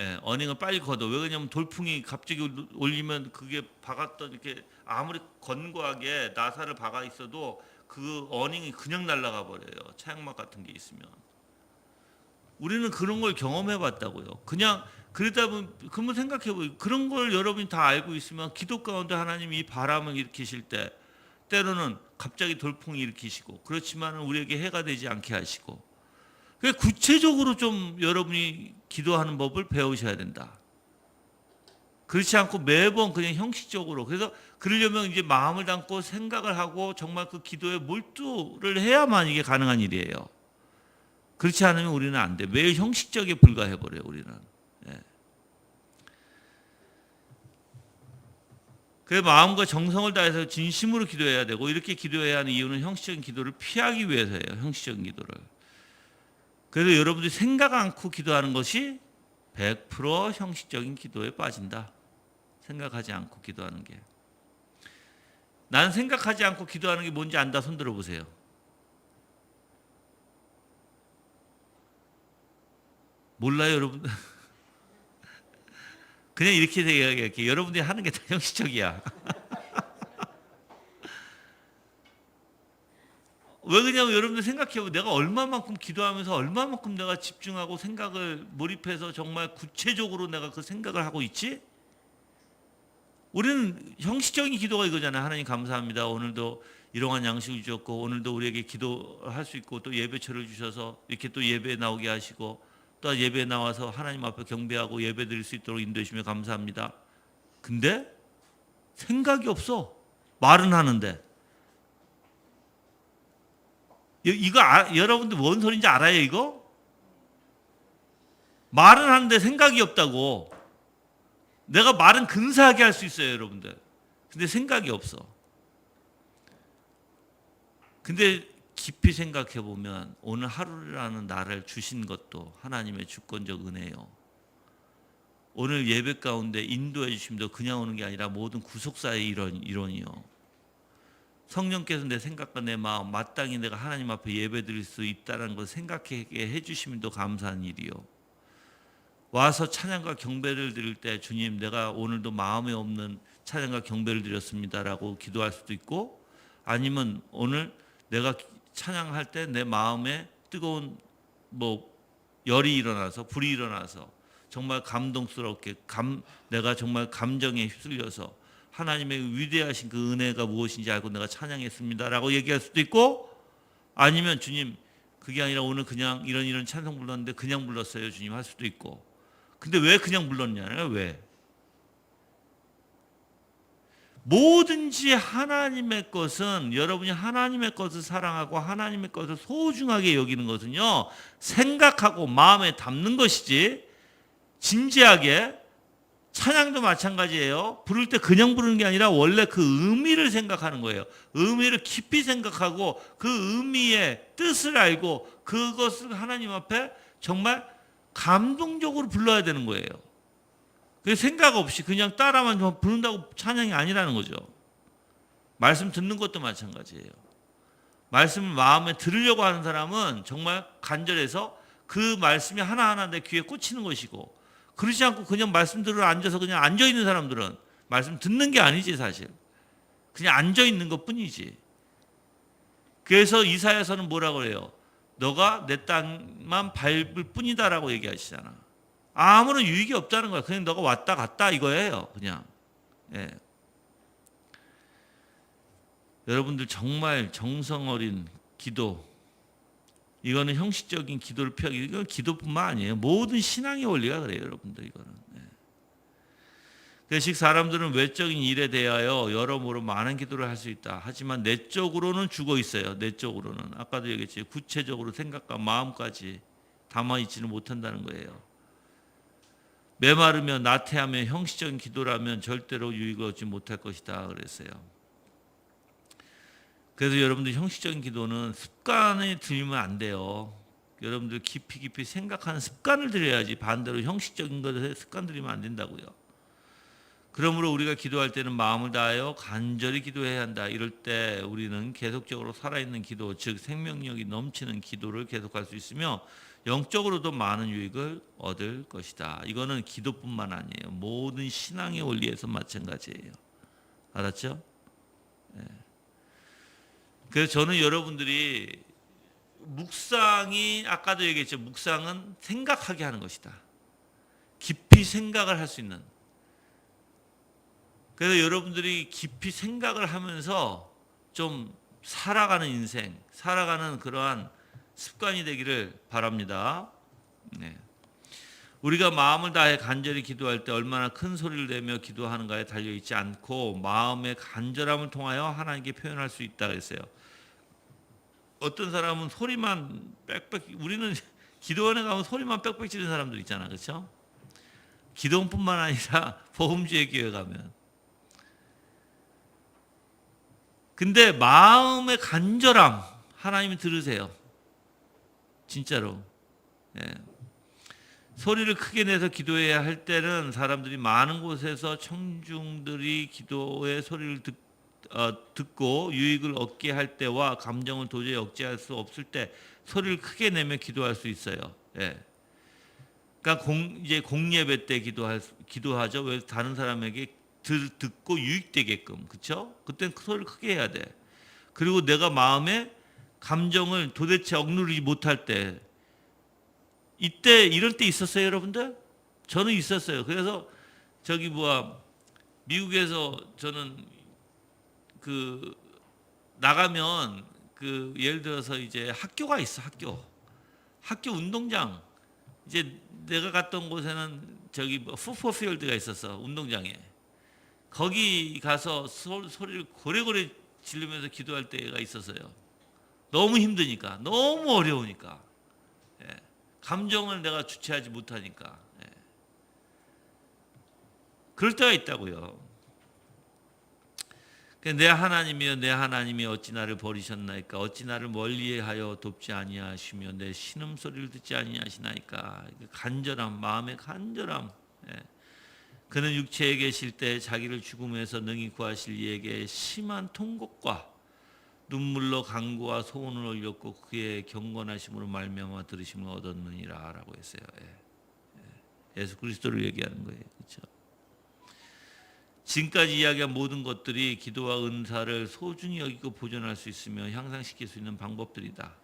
빨리 걷어. 왜 그러냐면 돌풍이 갑자기 올리면 그게 박았던 이렇게 아무리 견고하게 나사를 박아 있어도 그 어닝이 그냥 날아가 버려요. 차양막 같은 게 있으면. 우리는 그런 걸 경험해 봤다고요. 그냥 그러다 보면 그러면 생각해 보세요. 그런 걸 여러분이 다 알고 있으면 기도 가운데 하나님이 이 바람을 일으키실 때 때로는 갑자기 돌풍이 일으키시고 그렇지만 우리에게 해가 되지 않게 하시고 구체적으로 좀 여러분이 기도하는 법을 배우셔야 된다. 그렇지 않고 매번 그냥 형식적으로 그래서 그러려면 이제 마음을 담고 생각을 하고 정말 그 기도에 몰두를 해야만 이게 가능한 일이에요. 그렇지 않으면 우리는 안 돼. 매일 형식적에 불과해버려요 우리는. 예. 그래서 마음과 정성을 다해서 진심으로 기도해야 되고 이렇게 기도해야 하는 이유는 형식적인 기도를 피하기 위해서예요. 형식적인 기도를. 그래서 여러분들이 생각 않고 기도하는 것이 100% 형식적인 기도에 빠진다. 생각하지 않고 기도하는 게. 난 생각하지 않고 기도하는 게 뭔지 안다. 손 들어보세요. 몰라요 여러분? 그냥 이렇게 이야기할게요. 여러분들이 하는 게 다 형식적이야. 왜 그러냐면 여러분들 생각해보면 내가 얼마만큼 기도하면서 얼마만큼 내가 집중하고 생각을 몰입해서 정말 구체적으로 내가 그 생각을 하고 있지? 우리는 형식적인 기도가 이거잖아요. 하나님 감사합니다. 오늘도 일용할 양식을 주셨고 오늘도 우리에게 기도할 수 있고 또 예배처를 주셔서 이렇게 또 예배에 나오게 하시고 또 예배에 나와서 하나님 앞에 경배하고 예배 드릴 수 있도록 인도해 주시며 감사합니다. 근데 생각이 없어. 말은 하는데. 이거 여러분들 뭔 소리인지 알아요 이거? 말은 하는데 생각이 없다고. 내가 말은 근사하게 할 수 있어요 여러분들. 근데 생각이 없어. 근데 깊이 생각해 보면 오늘 하루라는 나를 주신 것도 하나님의 주권적 은혜요. 오늘 예배 가운데 인도해 주심도 그냥 오는 게 아니라 모든 구속사의 일원이요. 성령께서 내 생각과 내 마음 마땅히 내가 하나님 앞에 예배드릴 수 있다는 걸 생각하게 해주심도 감사한 일이요. 와서 찬양과 경배를 드릴 때 주님 내가 오늘도 마음에 없는 찬양과 경배를 드렸습니다라고 기도할 수도 있고 아니면 오늘 내가 찬양할 때 내 마음에 뜨거운 열이 일어나서 불이 일어나서 정말 감동스럽게 내가 정말 감정에 휩쓸려서 하나님의 위대하신 그 은혜가 무엇인지 알고 내가 찬양했습니다라고 얘기할 수도 있고 아니면 주님 그게 아니라 오늘 그냥 이런 찬송 불렀는데 그냥 불렀어요 주님 할 수도 있고 근데 왜 그냥 불렀냐면 왜? 뭐든지 하나님의 것은 여러분이 하나님의 것을 사랑하고 하나님의 것을 소중하게 여기는 것은요 생각하고 마음에 담는 것이지 진지하게 찬양도 마찬가지예요. 부를 때 그냥 부르는 게 아니라 원래 그 의미를 생각하는 거예요. 의미를 깊이 생각하고 그 의미의 뜻을 알고 그것을 하나님 앞에 정말 감동적으로 불러야 되는 거예요. 생각 없이 그냥 따라만 좀 부른다고 찬양이 아니라는 거죠. 말씀 듣는 것도 마찬가지예요. 말씀을 마음에 들으려고 하는 사람은 정말 간절해서 그 말씀이 하나하나 내 귀에 꽂히는 것이고 그렇지 않고 그냥 말씀 들으러 앉아서 그냥 앉아있는 사람들은 말씀 듣는 게 아니지 사실. 그냥 앉아있는 것뿐이지. 그래서 이사야서는 뭐라고 그래요? 너가 내 땅만 밟을 뿐이다라고 얘기하시잖아. 아무런 유익이 없다는 거야. 그냥 너가 왔다 갔다 이거예요. 그냥. 예. 여러분들 정말 정성 어린 기도 이거는 형식적인 기도를 피하기 이건 기도뿐만 아니에요. 모든 신앙의 원리가 그래요. 여러분들 이거는. 예. 그래서 사람들은 외적인 일에 대하여 여러모로 많은 기도를 할 수 있다. 하지만 내적으로는 죽어 있어요. 내적으로는. 아까도 얘기했지. 구체적으로 생각과 마음까지 담아있지는 못한다는 거예요. 메마르며 나태하며 형식적인 기도라면 절대로 유익을 얻지 못할 것이다 그랬어요. 그래서 여러분들 형식적인 기도는 습관에 들이면 안 돼요. 여러분들 깊이 생각하는 습관을 들여야지 반대로 형식적인 것에 습관 들이면 안 된다고요. 그러므로 우리가 기도할 때는 마음을 다하여 간절히 기도해야 한다. 이럴 때 우리는 계속적으로 살아있는 기도, 즉 생명력이 넘치는 기도를 계속할 수 있으며 영적으로도 많은 유익을 얻을 것이다. 이거는 기도뿐만 아니에요. 모든 신앙의 원리에서 마찬가지예요. 알았죠? 네. 그래서 저는 여러분들이 묵상이 아까도 얘기했죠. 묵상은 생각하게 하는 것이다. 깊이 생각을 할 수 있는. 그래서 여러분들이 깊이 생각을 하면서 좀 살아가는 인생, 살아가는 그러한 습관이 되기를 바랍니다. 네. 우리가 마음을 다해 간절히 기도할 때 얼마나 큰 소리를 내며 기도하는가에 달려있지 않고 마음의 간절함을 통하여 하나님께 표현할 수 있다 그랬어요. 어떤 사람은 소리만 빽빽, 우리는 기도원에 가면 소리만 빽빽 지르는 사람들 있잖아, 그렇죠? 기도원뿐만 아니라 보험주의 교회 가면. 근데 마음의 간절함 하나님이 들으세요. 진짜로. 예. 소리를 크게 내서 기도해야 할 때는 사람들이 많은 곳에서 청중들이 기도의 소리를 듣고 유익을 얻게 할 때와 감정을 도저히 억제할 수 없을 때 소리를 크게 내며 기도할 수 있어요. 예. 그러니까 이제 공예배 때 기도하죠. 왜 다른 사람에게 듣고 유익되게끔, 그렇죠? 그때는 소리를 크게 해야 돼. 그리고 내가 마음에 감정을 도대체 억누르지 못할 때, 이때 이럴 때 있었어요, 여러분들? 저는 있었어요. 그래서 미국에서 저는 나가면 예를 들어서 이제 학교가 있어, 학교 운동장. 이제 내가 갔던 곳에는 풋볼필드가 있었어, 운동장에. 거기 가서 소리를 고래고래 지르면서 기도할 때가 있었어요. 너무 힘드니까, 너무 어려우니까. 예. 감정을 내가 주체하지 못하니까. 예. 그럴 때가 있다고요. 내 하나님이여 내 하나님이 어찌 나를 버리셨나이까 어찌 나를 멀리하여 돕지 아니하시며 내 신음소리를 듣지 아니하시나이까. 간절함, 마음의 간절함. 예. 그는 육체에 계실 때 자기를 죽음에서 능히 구하실 이에게 심한 통곡과 눈물로 간구와 소원을 올렸고 그의 경건하심으로 말미암아 들으심을 얻었느니라 라고 했어요. 예수 그리스도를 얘기하는 거예요. 그렇죠? 지금까지 이야기한 모든 것들이 기도와 은사를 소중히 여기고 보존할 수 있으며 향상시킬 수 있는 방법들이다.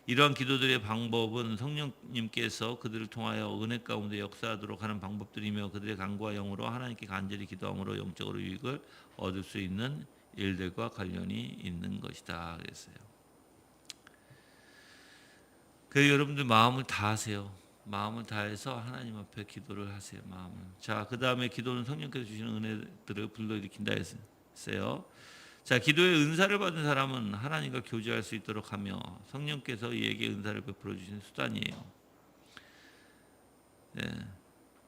이러한 기도들의 방법은 성령님께서 그들을 통하여 은혜 가운데 역사하도록 하는 방법들이며 그들의 간구와 영으로 하나님께 간절히 기도함으로 영적으로 유익을 얻을 수 있는 일들과 관련이 있는 것이다 그랬어요. 그래서 여러분들 마음을 다하세요. 마음을 다해서 하나님 앞에 기도를 하세요. 마음을. 자, 그 다음에 기도는 성령께서 주시는 은혜들을 불러일으킨다 했어요. 자, 기도의 은사를 받은 사람은 하나님과 교제할 수 있도록 하며 성령께서 이에게 은사를 베풀어 주시는 수단이에요. 네.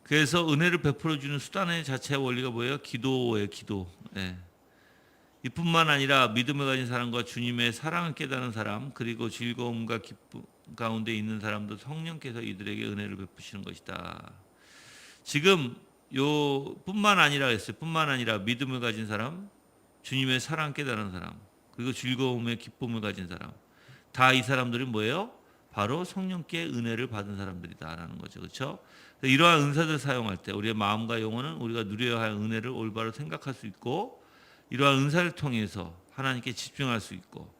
그래서 은혜를 베풀어 주는 수단의 자체의 원리가 뭐예요? 기도예요, 기도. 네. 이뿐만 아니라 믿음을 가진 사람과 주님의 사랑을 깨닫는 사람, 그리고 즐거움과 기쁨 가운데 있는 사람도 성령께서 이들에게 은혜를 베푸시는 것이다. 지금 뿐만 아니라 했어요. 뿐만 아니라 믿음을 가진 사람, 주님의 사랑 깨달은 사람, 그리고 즐거움의 기쁨을 가진 사람, 다 이 사람들이 뭐예요? 바로 성령께 은혜를 받은 사람들이다라는 거죠. 그렇죠? 이러한 은사들 사용할 때 우리의 마음과 영혼은 우리가 누려야 할 은혜를 올바로 생각할 수 있고 이러한 은사를 통해서 하나님께 집중할 수 있고,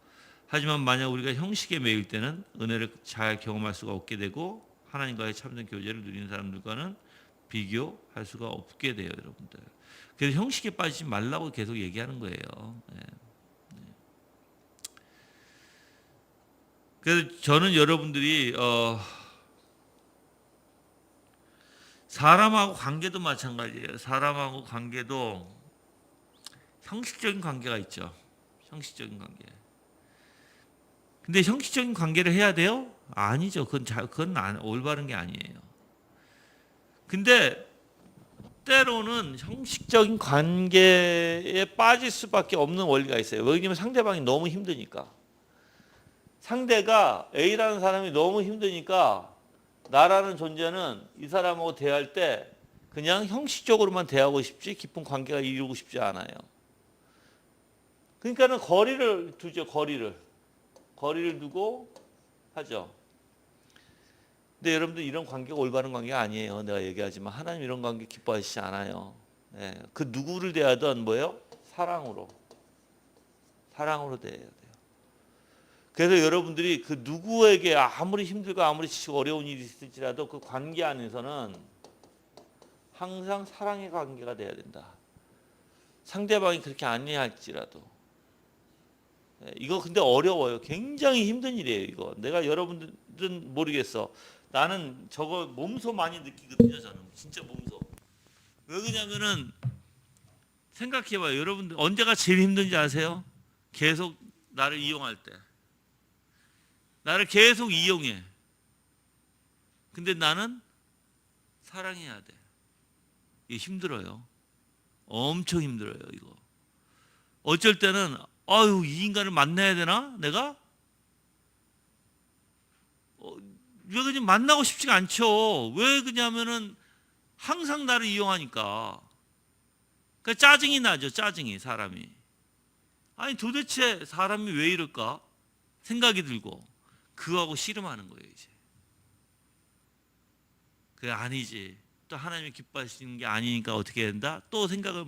하지만 만약 우리가 형식에 매일 때는 은혜를 잘 경험할 수가 없게 되고 하나님과의 참된 교제를 누리는 사람들과는 비교할 수가 없게 돼요, 여러분들. 그래서 형식에 빠지지 말라고 계속 얘기하는 거예요. 네. 그래서 저는 여러분들이 사람하고 관계도 마찬가지예요. 사람하고 관계도 형식적인 관계가 있죠. 형식적인 관계. 근데 형식적인 관계를 해야 돼요? 아니죠. 그건 올바른 게 아니에요. 근데 때로는 형식적인 관계에 빠질 수밖에 없는 원리가 있어요. 왜냐하면 상대방이 너무 힘드니까. 상대가 A라는 사람이 너무 힘드니까 나라는 존재는 이 사람하고 대할 때 그냥 형식적으로만 대하고 싶지 깊은 관계가 이루고 싶지 않아요. 그러니까는 거리를 두죠. 거리를 두고 하죠. 근데 여러분들 이런 관계가 올바른 관계가 아니에요. 내가 얘기하지만 하나님 이런 관계 기뻐하시지 않아요. 예, 그 누구를 대하든 뭐예요? 사랑으로 대해야 돼요. 그래서 여러분들이 그 누구에게 아무리 힘들고 아무리 지치고 어려운 일이 있을지라도 그 관계 안에서는 항상 사랑의 관계가 돼야 된다. 상대방이 그렇게 아니할지라도. 이거 근데 어려워요. 굉장히 힘든 일이에요. 이거 내가 여러분들은 모르겠어. 나는 저거 몸소 많이 느끼거든요. 저는 진짜 몸소. 왜 그러냐면은 생각해봐요. 여러분들 언제가 제일 힘든지 아세요? 계속 나를 이용할 때. 나를 계속 이용해. 근데 나는 사랑해야 돼. 이게 힘들어요. 엄청 힘들어요. 이거. 어쩔 때는 아유 이 인간을 만나야 되나? 내가? 왜 그냥 만나고 싶지가 않죠. 왜 그러냐면은 항상 나를 이용하니까. 그러니까 짜증이 나죠. 짜증이 사람이. 아니 도대체 사람이 왜 이럴까? 생각이 들고 그거하고 씨름하는 거예요. 이제. 그게 아니지. 또 하나님이 기뻐하시는 게 아니니까 어떻게 된다? 또 생각을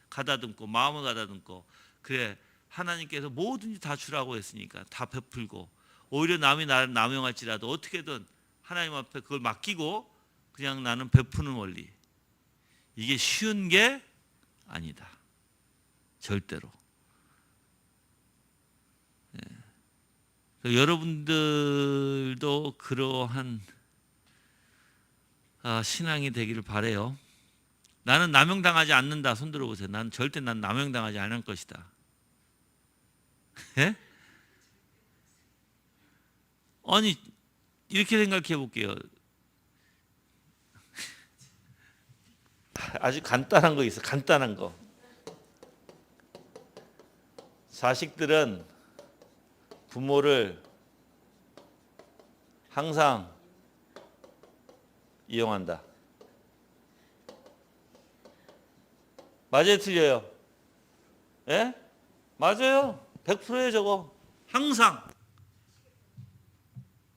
가다듬고 마음을 가다듬고 그래 하나님께서 뭐든지 다 주라고 했으니까 다 베풀고 오히려 남이 나를 남용할지라도 어떻게든 하나님 앞에 그걸 맡기고 그냥 나는 베푸는 원리. 이게 쉬운 게 아니다. 절대로. 여러분들도 그러한 신앙이 되기를 바래요. 나는 남용당하지 않는다. 손 들어보세요. 난 절대 난 남용당하지 않을 것이다. 예? 아니 이렇게 생각해 볼게요. 아주 간단한 거 있어. 간단한 거. 자식들은 부모를 항상 이용한다. 맞아요, 틀려요? 예? 맞아요. 100%예요, 저거. 항상.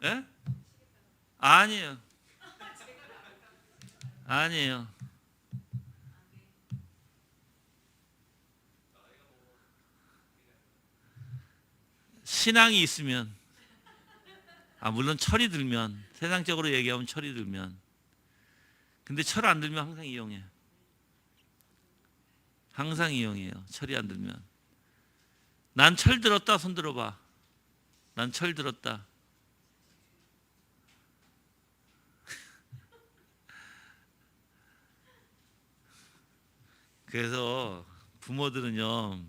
예? 아니에요. 아니에요. 신앙이 있으면 물론 철이 들면 세상적으로 얘기하면 철이 들면 근데 철 안 들면 항상 이용해. 항상 이용해요. 철이 안 들면. 난 철 들었다. 손 들어봐. 난 철 들었다. 그래서 부모들은요.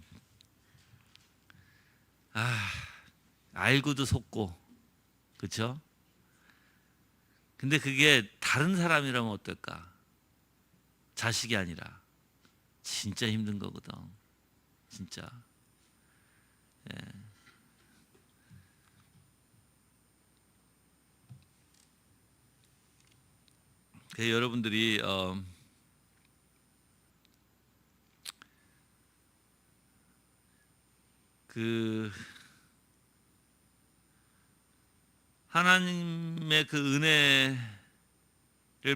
알고도 속고 그렇죠? 근데 그게 다른 사람이라면 어떨까? 자식이 아니라 진짜 힘든 거거든. 진짜. 예. 그래서 여러분들이 하나님의 그 은혜를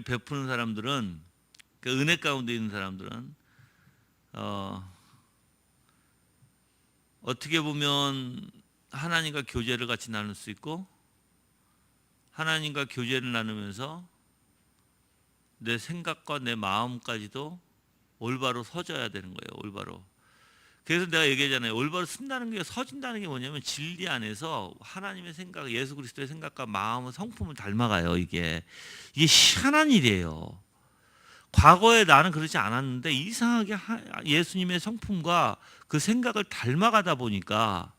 베푸는 사람들은 그 은혜 가운데 있는 사람들은 어떻게 보면 하나님과 교제를 같이 나눌 수 있고 하나님과 교제를 나누면서 내 생각과 내 마음까지도 올바로 서져야 되는 거예요. 올바로. 그래서 내가 얘기하잖아요. 올바로 쓴다는 게 서진다는 게 뭐냐면 진리 안에서 하나님의 생각, 예수 그리스도의 생각과 마음의 성품을 닮아가요. 이게 희한한 일이에요. 과거에 나는 그러지 않았는데 이상하게 예수님의 성품과 그 생각을 닮아가다 보니까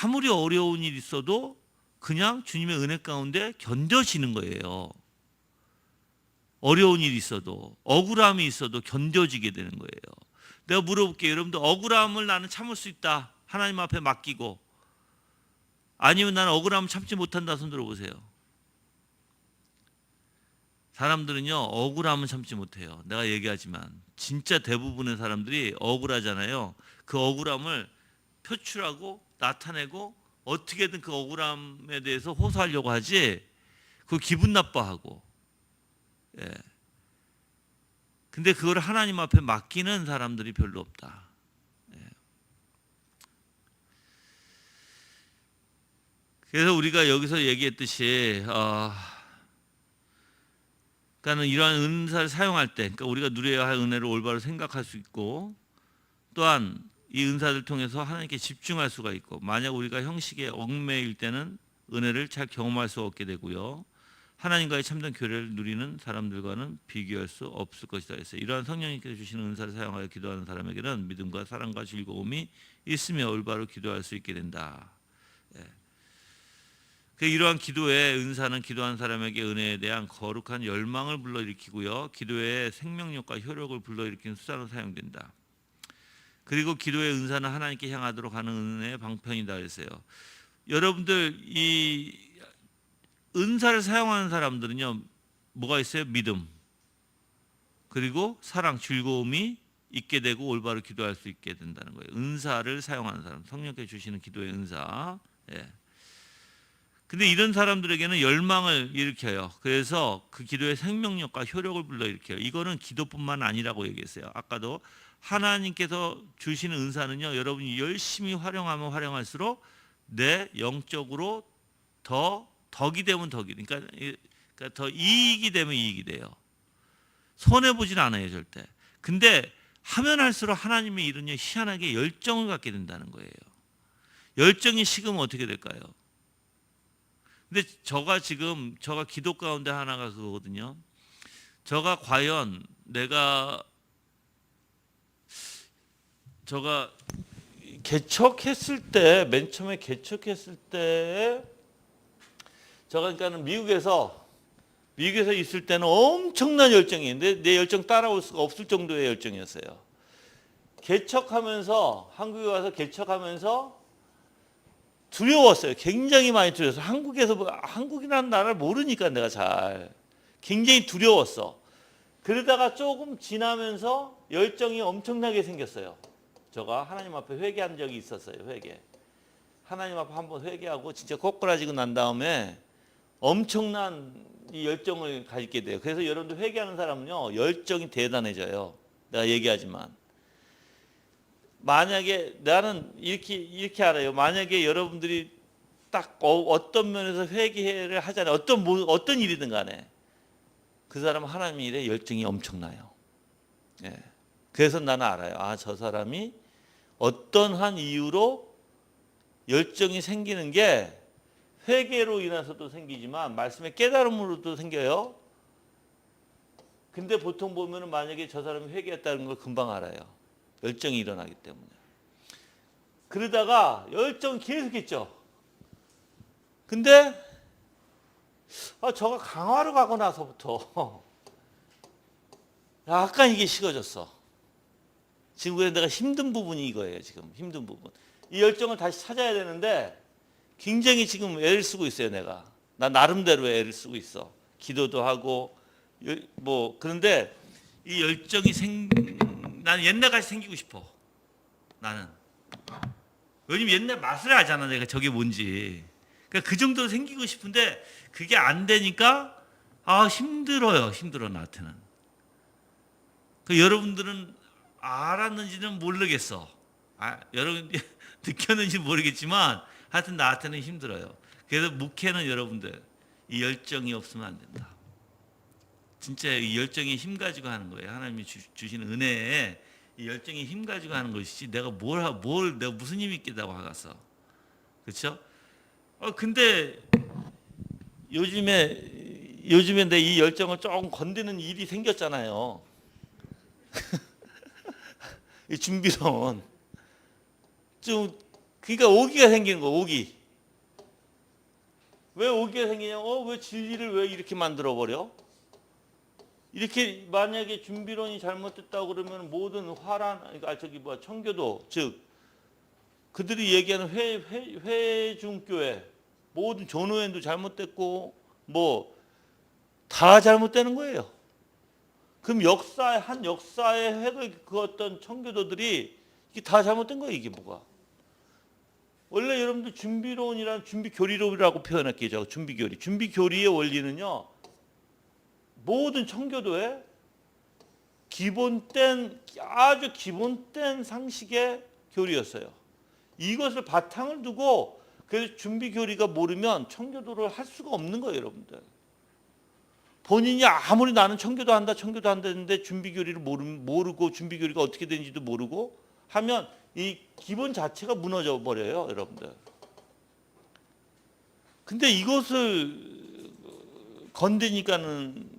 아무리 어려운 일이 있어도 그냥 주님의 은혜 가운데 견뎌지는 거예요. 어려운 일이 있어도 억울함이 있어도 견뎌지게 되는 거예요. 내가 물어볼게요. 여러분들 억울함을 나는 참을 수 있다. 하나님 앞에 맡기고 아니면 나는 억울함을 참지 못한다. 손 들어보세요. 사람들은요. 억울함은 참지 못해요. 내가 얘기하지만 진짜 대부분의 사람들이 억울하잖아요. 그 억울함을 표출하고 나타내고 어떻게든 그 억울함에 대해서 호소하려고 하지 그 기분 나빠하고 예. 근데 그걸 하나님 앞에 맡기는 사람들이 별로 없다. 예. 그래서 우리가 여기서 얘기했듯이 그러니까는 이러한 은사를 사용할 때 그러니까 우리가 누려야 할 은혜를 올바로 생각할 수 있고 또한 이 은사를 통해서 하나님께 집중할 수가 있고, 만약 우리가 형식에 얽매일 때는 은혜를 잘 경험할 수 없게 되고요. 하나님과의 참된 교회를 누리는 사람들과는 비교할 수 없을 것이다 했어요. 이러한 성령님께서 주시는 은사를 사용하여 기도하는 사람에게는 믿음과 사랑과 즐거움이 있으며 올바로 기도할 수 있게 된다. 이러한 기도의 은사는 기도하는 사람에게 은혜에 대한 거룩한 열망을 불러일으키고요. 기도의 생명력과 효력을 불러일으키는 수단으로 사용된다. 그리고 기도의 은사는 하나님께 향하도록 하는 은혜의 방편이다 했어요. 여러분들 이 은사를 사용하는 사람들은요, 뭐가 있어요? 믿음, 그리고 사랑, 즐거움이 있게 되고 올바로 기도할 수 있게 된다는 거예요. 은사를 사용하는 사람, 성령께 주시는 기도의 은사. 근데 이런 사람들에게는 열망을 일으켜요. 그래서 그 기도의 생명력과 효력을 불러일으켜요. 이거는 기도뿐만 아니라고 얘기했어요. 아까도 하나님께서 주시는 은사는요, 여러분이 열심히 활용하면 활용할수록 내 영적으로 덕이 되면 덕이, 그러니까 더 이익이 되면 이익이 돼요. 손해 보진 않아요, 절대. 근데 하면 할수록 하나님의 일은요, 희한하게 열정을 갖게 된다는 거예요. 열정이 식으면 어떻게 될까요? 근데 저가 기도 가운데 하나가 그거거든요. 저가 과연 저가 개척했을 때, 맨 처음에 개척했을 때, 저가 그러니까는 미국에서 있을 때는 엄청난 열정이었는데 내 열정 따라올 수가 없을 정도의 열정이었어요. 개척하면서, 한국에 와서 개척하면서 두려웠어요. 굉장히 많이 두려웠어요. 한국이라는 나라를 모르니까 내가 굉장히 두려웠어. 그러다가 조금 지나면서 열정이 엄청나게 생겼어요. 제가 하나님 앞에 회개한 적이 있었어요. 하나님 앞에 한번 회개하고 진짜 꼬꾸라지고 난 다음에 엄청난 이 열정을 가지게 돼요. 그래서 여러분들 회개하는 사람은요, 열정이 대단해져요. 내가 얘기하지만. 만약에 나는 이렇게 알아요. 만약에 여러분들이 딱 어떤 면에서 회개를 하잖아요. 어떤 일이든 간에 그 사람은 하나님 일에 열정이 엄청나요. 그래서 나는 알아요. 저 사람이 어떤 한 이유로 열정이 생기는 게 회개로 인해서도 생기지만 말씀의 깨달음으로도 생겨요. 근데 보통 보면은 만약에 저 사람이 회개했다는 걸 금방 알아요. 열정이 일어나기 때문에. 그러다가 열정 계속 있죠. 근데 저가 강화로 가고 나서부터 약간 이게 식어졌어. 지금 그래서 내가 힘든 부분이 이거예요. 지금 힘든 부분. 이 열정을 다시 찾아야 되는데 굉장히 지금 애를 쓰고 있어요. 나 나름대로 애를 쓰고 있어. 기도도 하고 그런데 이 열정이 나는 옛날같이 생기고 싶어. 나는. 왜냐면 옛날 맛을 알잖아. 내가 저게 뭔지. 그러니까 그 정도로 생기고 싶은데 그게 안 되니까 힘들어 나한테는. 여러분들은 알았는지는 모르겠어. 여러분 느꼈는지 모르겠지만 하여튼 나한테는 힘들어요. 그래서 목회는 여러분들 이 열정이 없으면 안 된다. 진짜 이 열정의 힘 가지고 하는 거예요. 하나님이 주시는 은혜에 이 열정의 힘 가지고 하는 것이지 내가 내가 무슨 힘이 있겠다고 하겠어. 그렇죠? 근데 요즘에 내 이 열정을 조금 건드는 일이 생겼잖아요. 이 준비론 그러니까 오기가 생기는 거. 오기. 왜 오기가 생기냐고? 왜 진리를 왜 이렇게 만들어 버려? 이렇게 만약에 준비론이 잘못됐다고 그러면 모든 청교도, 즉 그들이 얘기하는 회중교회 모든 전후회도 잘못됐고 다 잘못되는 거예요. 그럼 한 역사의 획을 그었던 청교도들이 이게 다 잘못된 거예요. 이게 뭐가? 원래 여러분들 준비론이란 준비교리론이라고 표현할게요. 준비교리. 준비교리의 원리는요, 모든 청교도의 아주 기본된 상식의 교리였어요. 이것을 바탕을 두고 그래서 준비교리가 모르면 청교도를 할 수가 없는 거예요, 여러분들. 본인이 아무리 나는 청교도 한다 했는데 준비교리를 모르고 준비교리가 어떻게 되는지도 모르고 하면 이 기본 자체가 무너져 버려요, 여러분들. 근데 이것을 건드니까는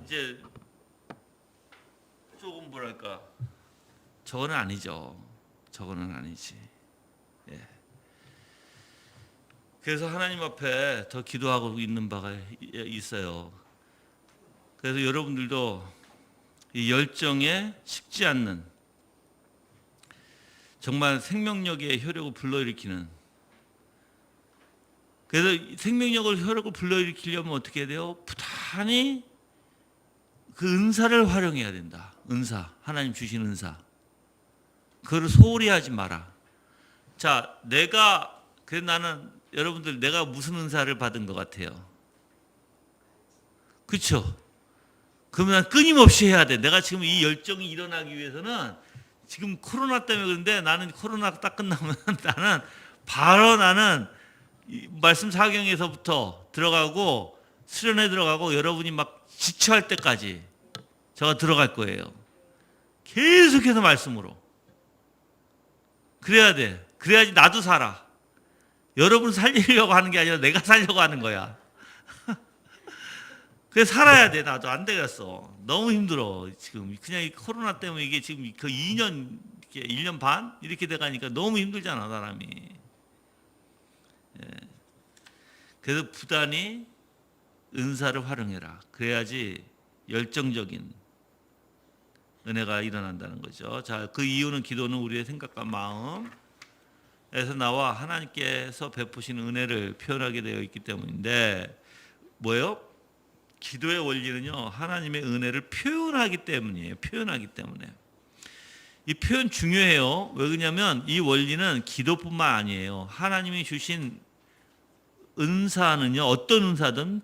이제 조금 뭐랄까, 저거는 아니죠. 저거는 아니지. 예. 그래서 하나님 앞에 더 기도하고 있는 바가 있어요. 그래서 여러분들도 이 열정에 식지 않는, 정말 생명력의 효력을 불러일으키는, 그래서 생명력을 효력을 불러일으키려면 어떻게 해야 돼요? 부단히 그 은사를 활용해야 된다. 은사, 하나님 주신 은사. 그걸 소홀히 하지 마라. 자, 그래서 나는, 여러분들, 내가 무슨 은사를 받은 것 같아요? 그렇죠? 그러면 난 끊임없이 해야 돼. 내가 지금 이 열정이 일어나기 위해서는, 지금 코로나 때문에 그런데 나는 코로나 딱 끝나면 나는 바로 말씀 사경에서부터 들어가고 수련회 들어가고 여러분이 막 지쳐할 때까지 제가 들어갈 거예요. 계속해서 말씀으로. 그래야 돼. 그래야지 나도 살아. 여러분 살리려고 하는 게 아니라 내가 살려고 하는 거야. 그래서 살아야 돼. 나도 안 되겠어. 너무 힘들어. 지금 그냥 이 코로나 때문에 이게 지금 그 2년, 1년 반 이렇게 돼가니까 너무 힘들잖아, 사람이. 예. 그래서 부단히 은사를 활용해라. 그래야지 열정적인 은혜가 일어난다는 거죠. 자, 그 이유는, 기도는 우리의 생각과 마음에서 나와 하나님께서 베푸시는 은혜를 표현하게 되어 있기 때문인데, 뭐예요? 기도의 원리는요, 하나님의 은혜를 표현하기 때문이에요. 표현하기 때문에. 이 표현 중요해요. 왜 그러냐면 이 원리는 기도뿐만 아니에요. 하나님이 주신 은사는요, 어떤 은사든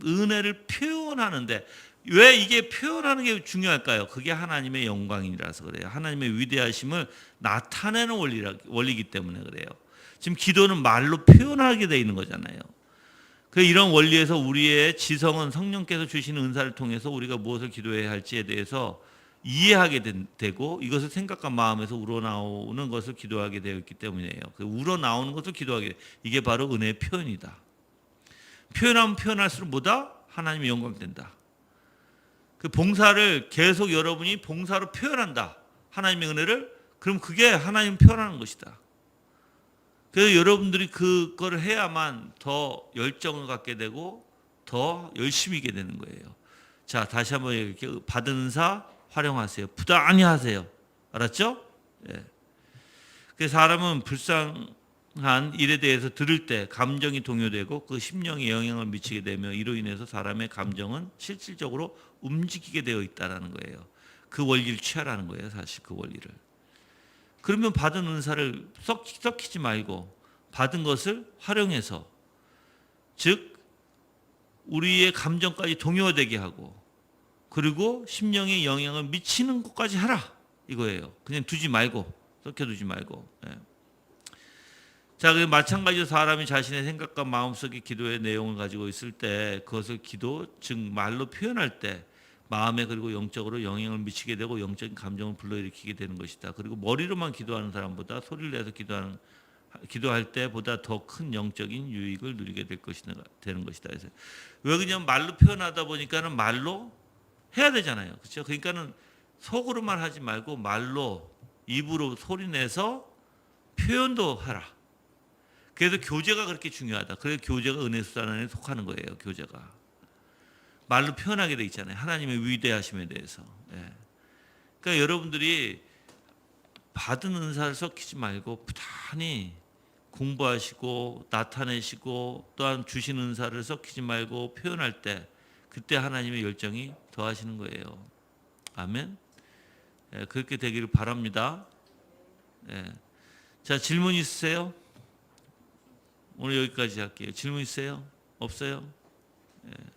은혜를 표현하는데, 왜 이게 표현하는 게 중요할까요? 그게 하나님의 영광이라서 그래요. 하나님의 위대하심을 나타내는 원리이기 때문에 그래요. 지금 기도는 말로 표현하게 되어 있는 거잖아요. 그 이런 원리에서 우리의 지성은 성령께서 주시는 은사를 통해서 우리가 무엇을 기도해야 할지에 대해서 이해하게 되고, 이것을 생각과 마음에서 우러나오는 것을 기도하게 되어 있기 때문이에요. 그 우러나오는 것을 기도하게 돼요. 이게 바로 은혜의 표현이다. 표현하면 표현할수록 뭐다? 하나님의 영광된다. 그 봉사를 계속 여러분이 봉사로 표현한다. 하나님의 은혜를. 그럼 그게 하나님 표현하는 것이다. 그래서 여러분들이 그거를 해야만 더 열정을 갖게 되고 더 열심히 하게 되는 거예요. 자, 다시 한번 이렇게 받은 은사 활용하세요. 부단히 하세요. 알았죠? 예. 그 사람은 불쌍한 일에 대해서 들을 때 감정이 동요되고 그 심령에 영향을 미치게 되며, 이로 인해서 사람의 감정은 실질적으로 움직이게 되어 있다는 거예요. 그 원리를 취하라는 거예요. 사실 그 원리를. 그러면 받은 은사를 썩히지 말고 받은 것을 활용해서, 즉 우리의 감정까지 동요되게 하고, 그리고 심령에 영향을 미치는 것까지 하라 이거예요. 그냥 두지 말고, 썩혀두지 말고. 예. 자, 그 마찬가지로 사람이 자신의 생각과 마음속의 기도의 내용을 가지고 있을 때, 그것을 기도, 즉 말로 표현할 때 마음에 그리고 영적으로 영향을 미치게 되고 영적인 감정을 불러일으키게 되는 것이다. 그리고 머리로만 기도하는 사람보다 소리를 내서 기도할 때보다 더 큰 영적인 유익을 누리게 되는 것이다. 그래서 왜 그냥 말로 표현하다 보니까는 말로 해야 되잖아요. 그렇죠? 그러니까는 속으로만 하지 말고 말로, 입으로 소리 내서 표현도 하라. 그래서 교제가 그렇게 중요하다. 그래서 교제가 은혜 수단에 속하는 거예요. 교제가 말로 표현하게 돼 있잖아요. 하나님의 위대하심에 대해서. 예. 그러니까 여러분들이 받은 은사를 썩히지 말고 부단히 공부하시고 나타내시고, 또한 주신 은사를 썩히지 말고 표현할 때, 그때 하나님의 열정이 더하시는 거예요. 아멘. 예, 그렇게 되기를 바랍니다. 예. 자, 질문 있으세요? 오늘 여기까지 할게요. 질문 있어요? 없어요? 예.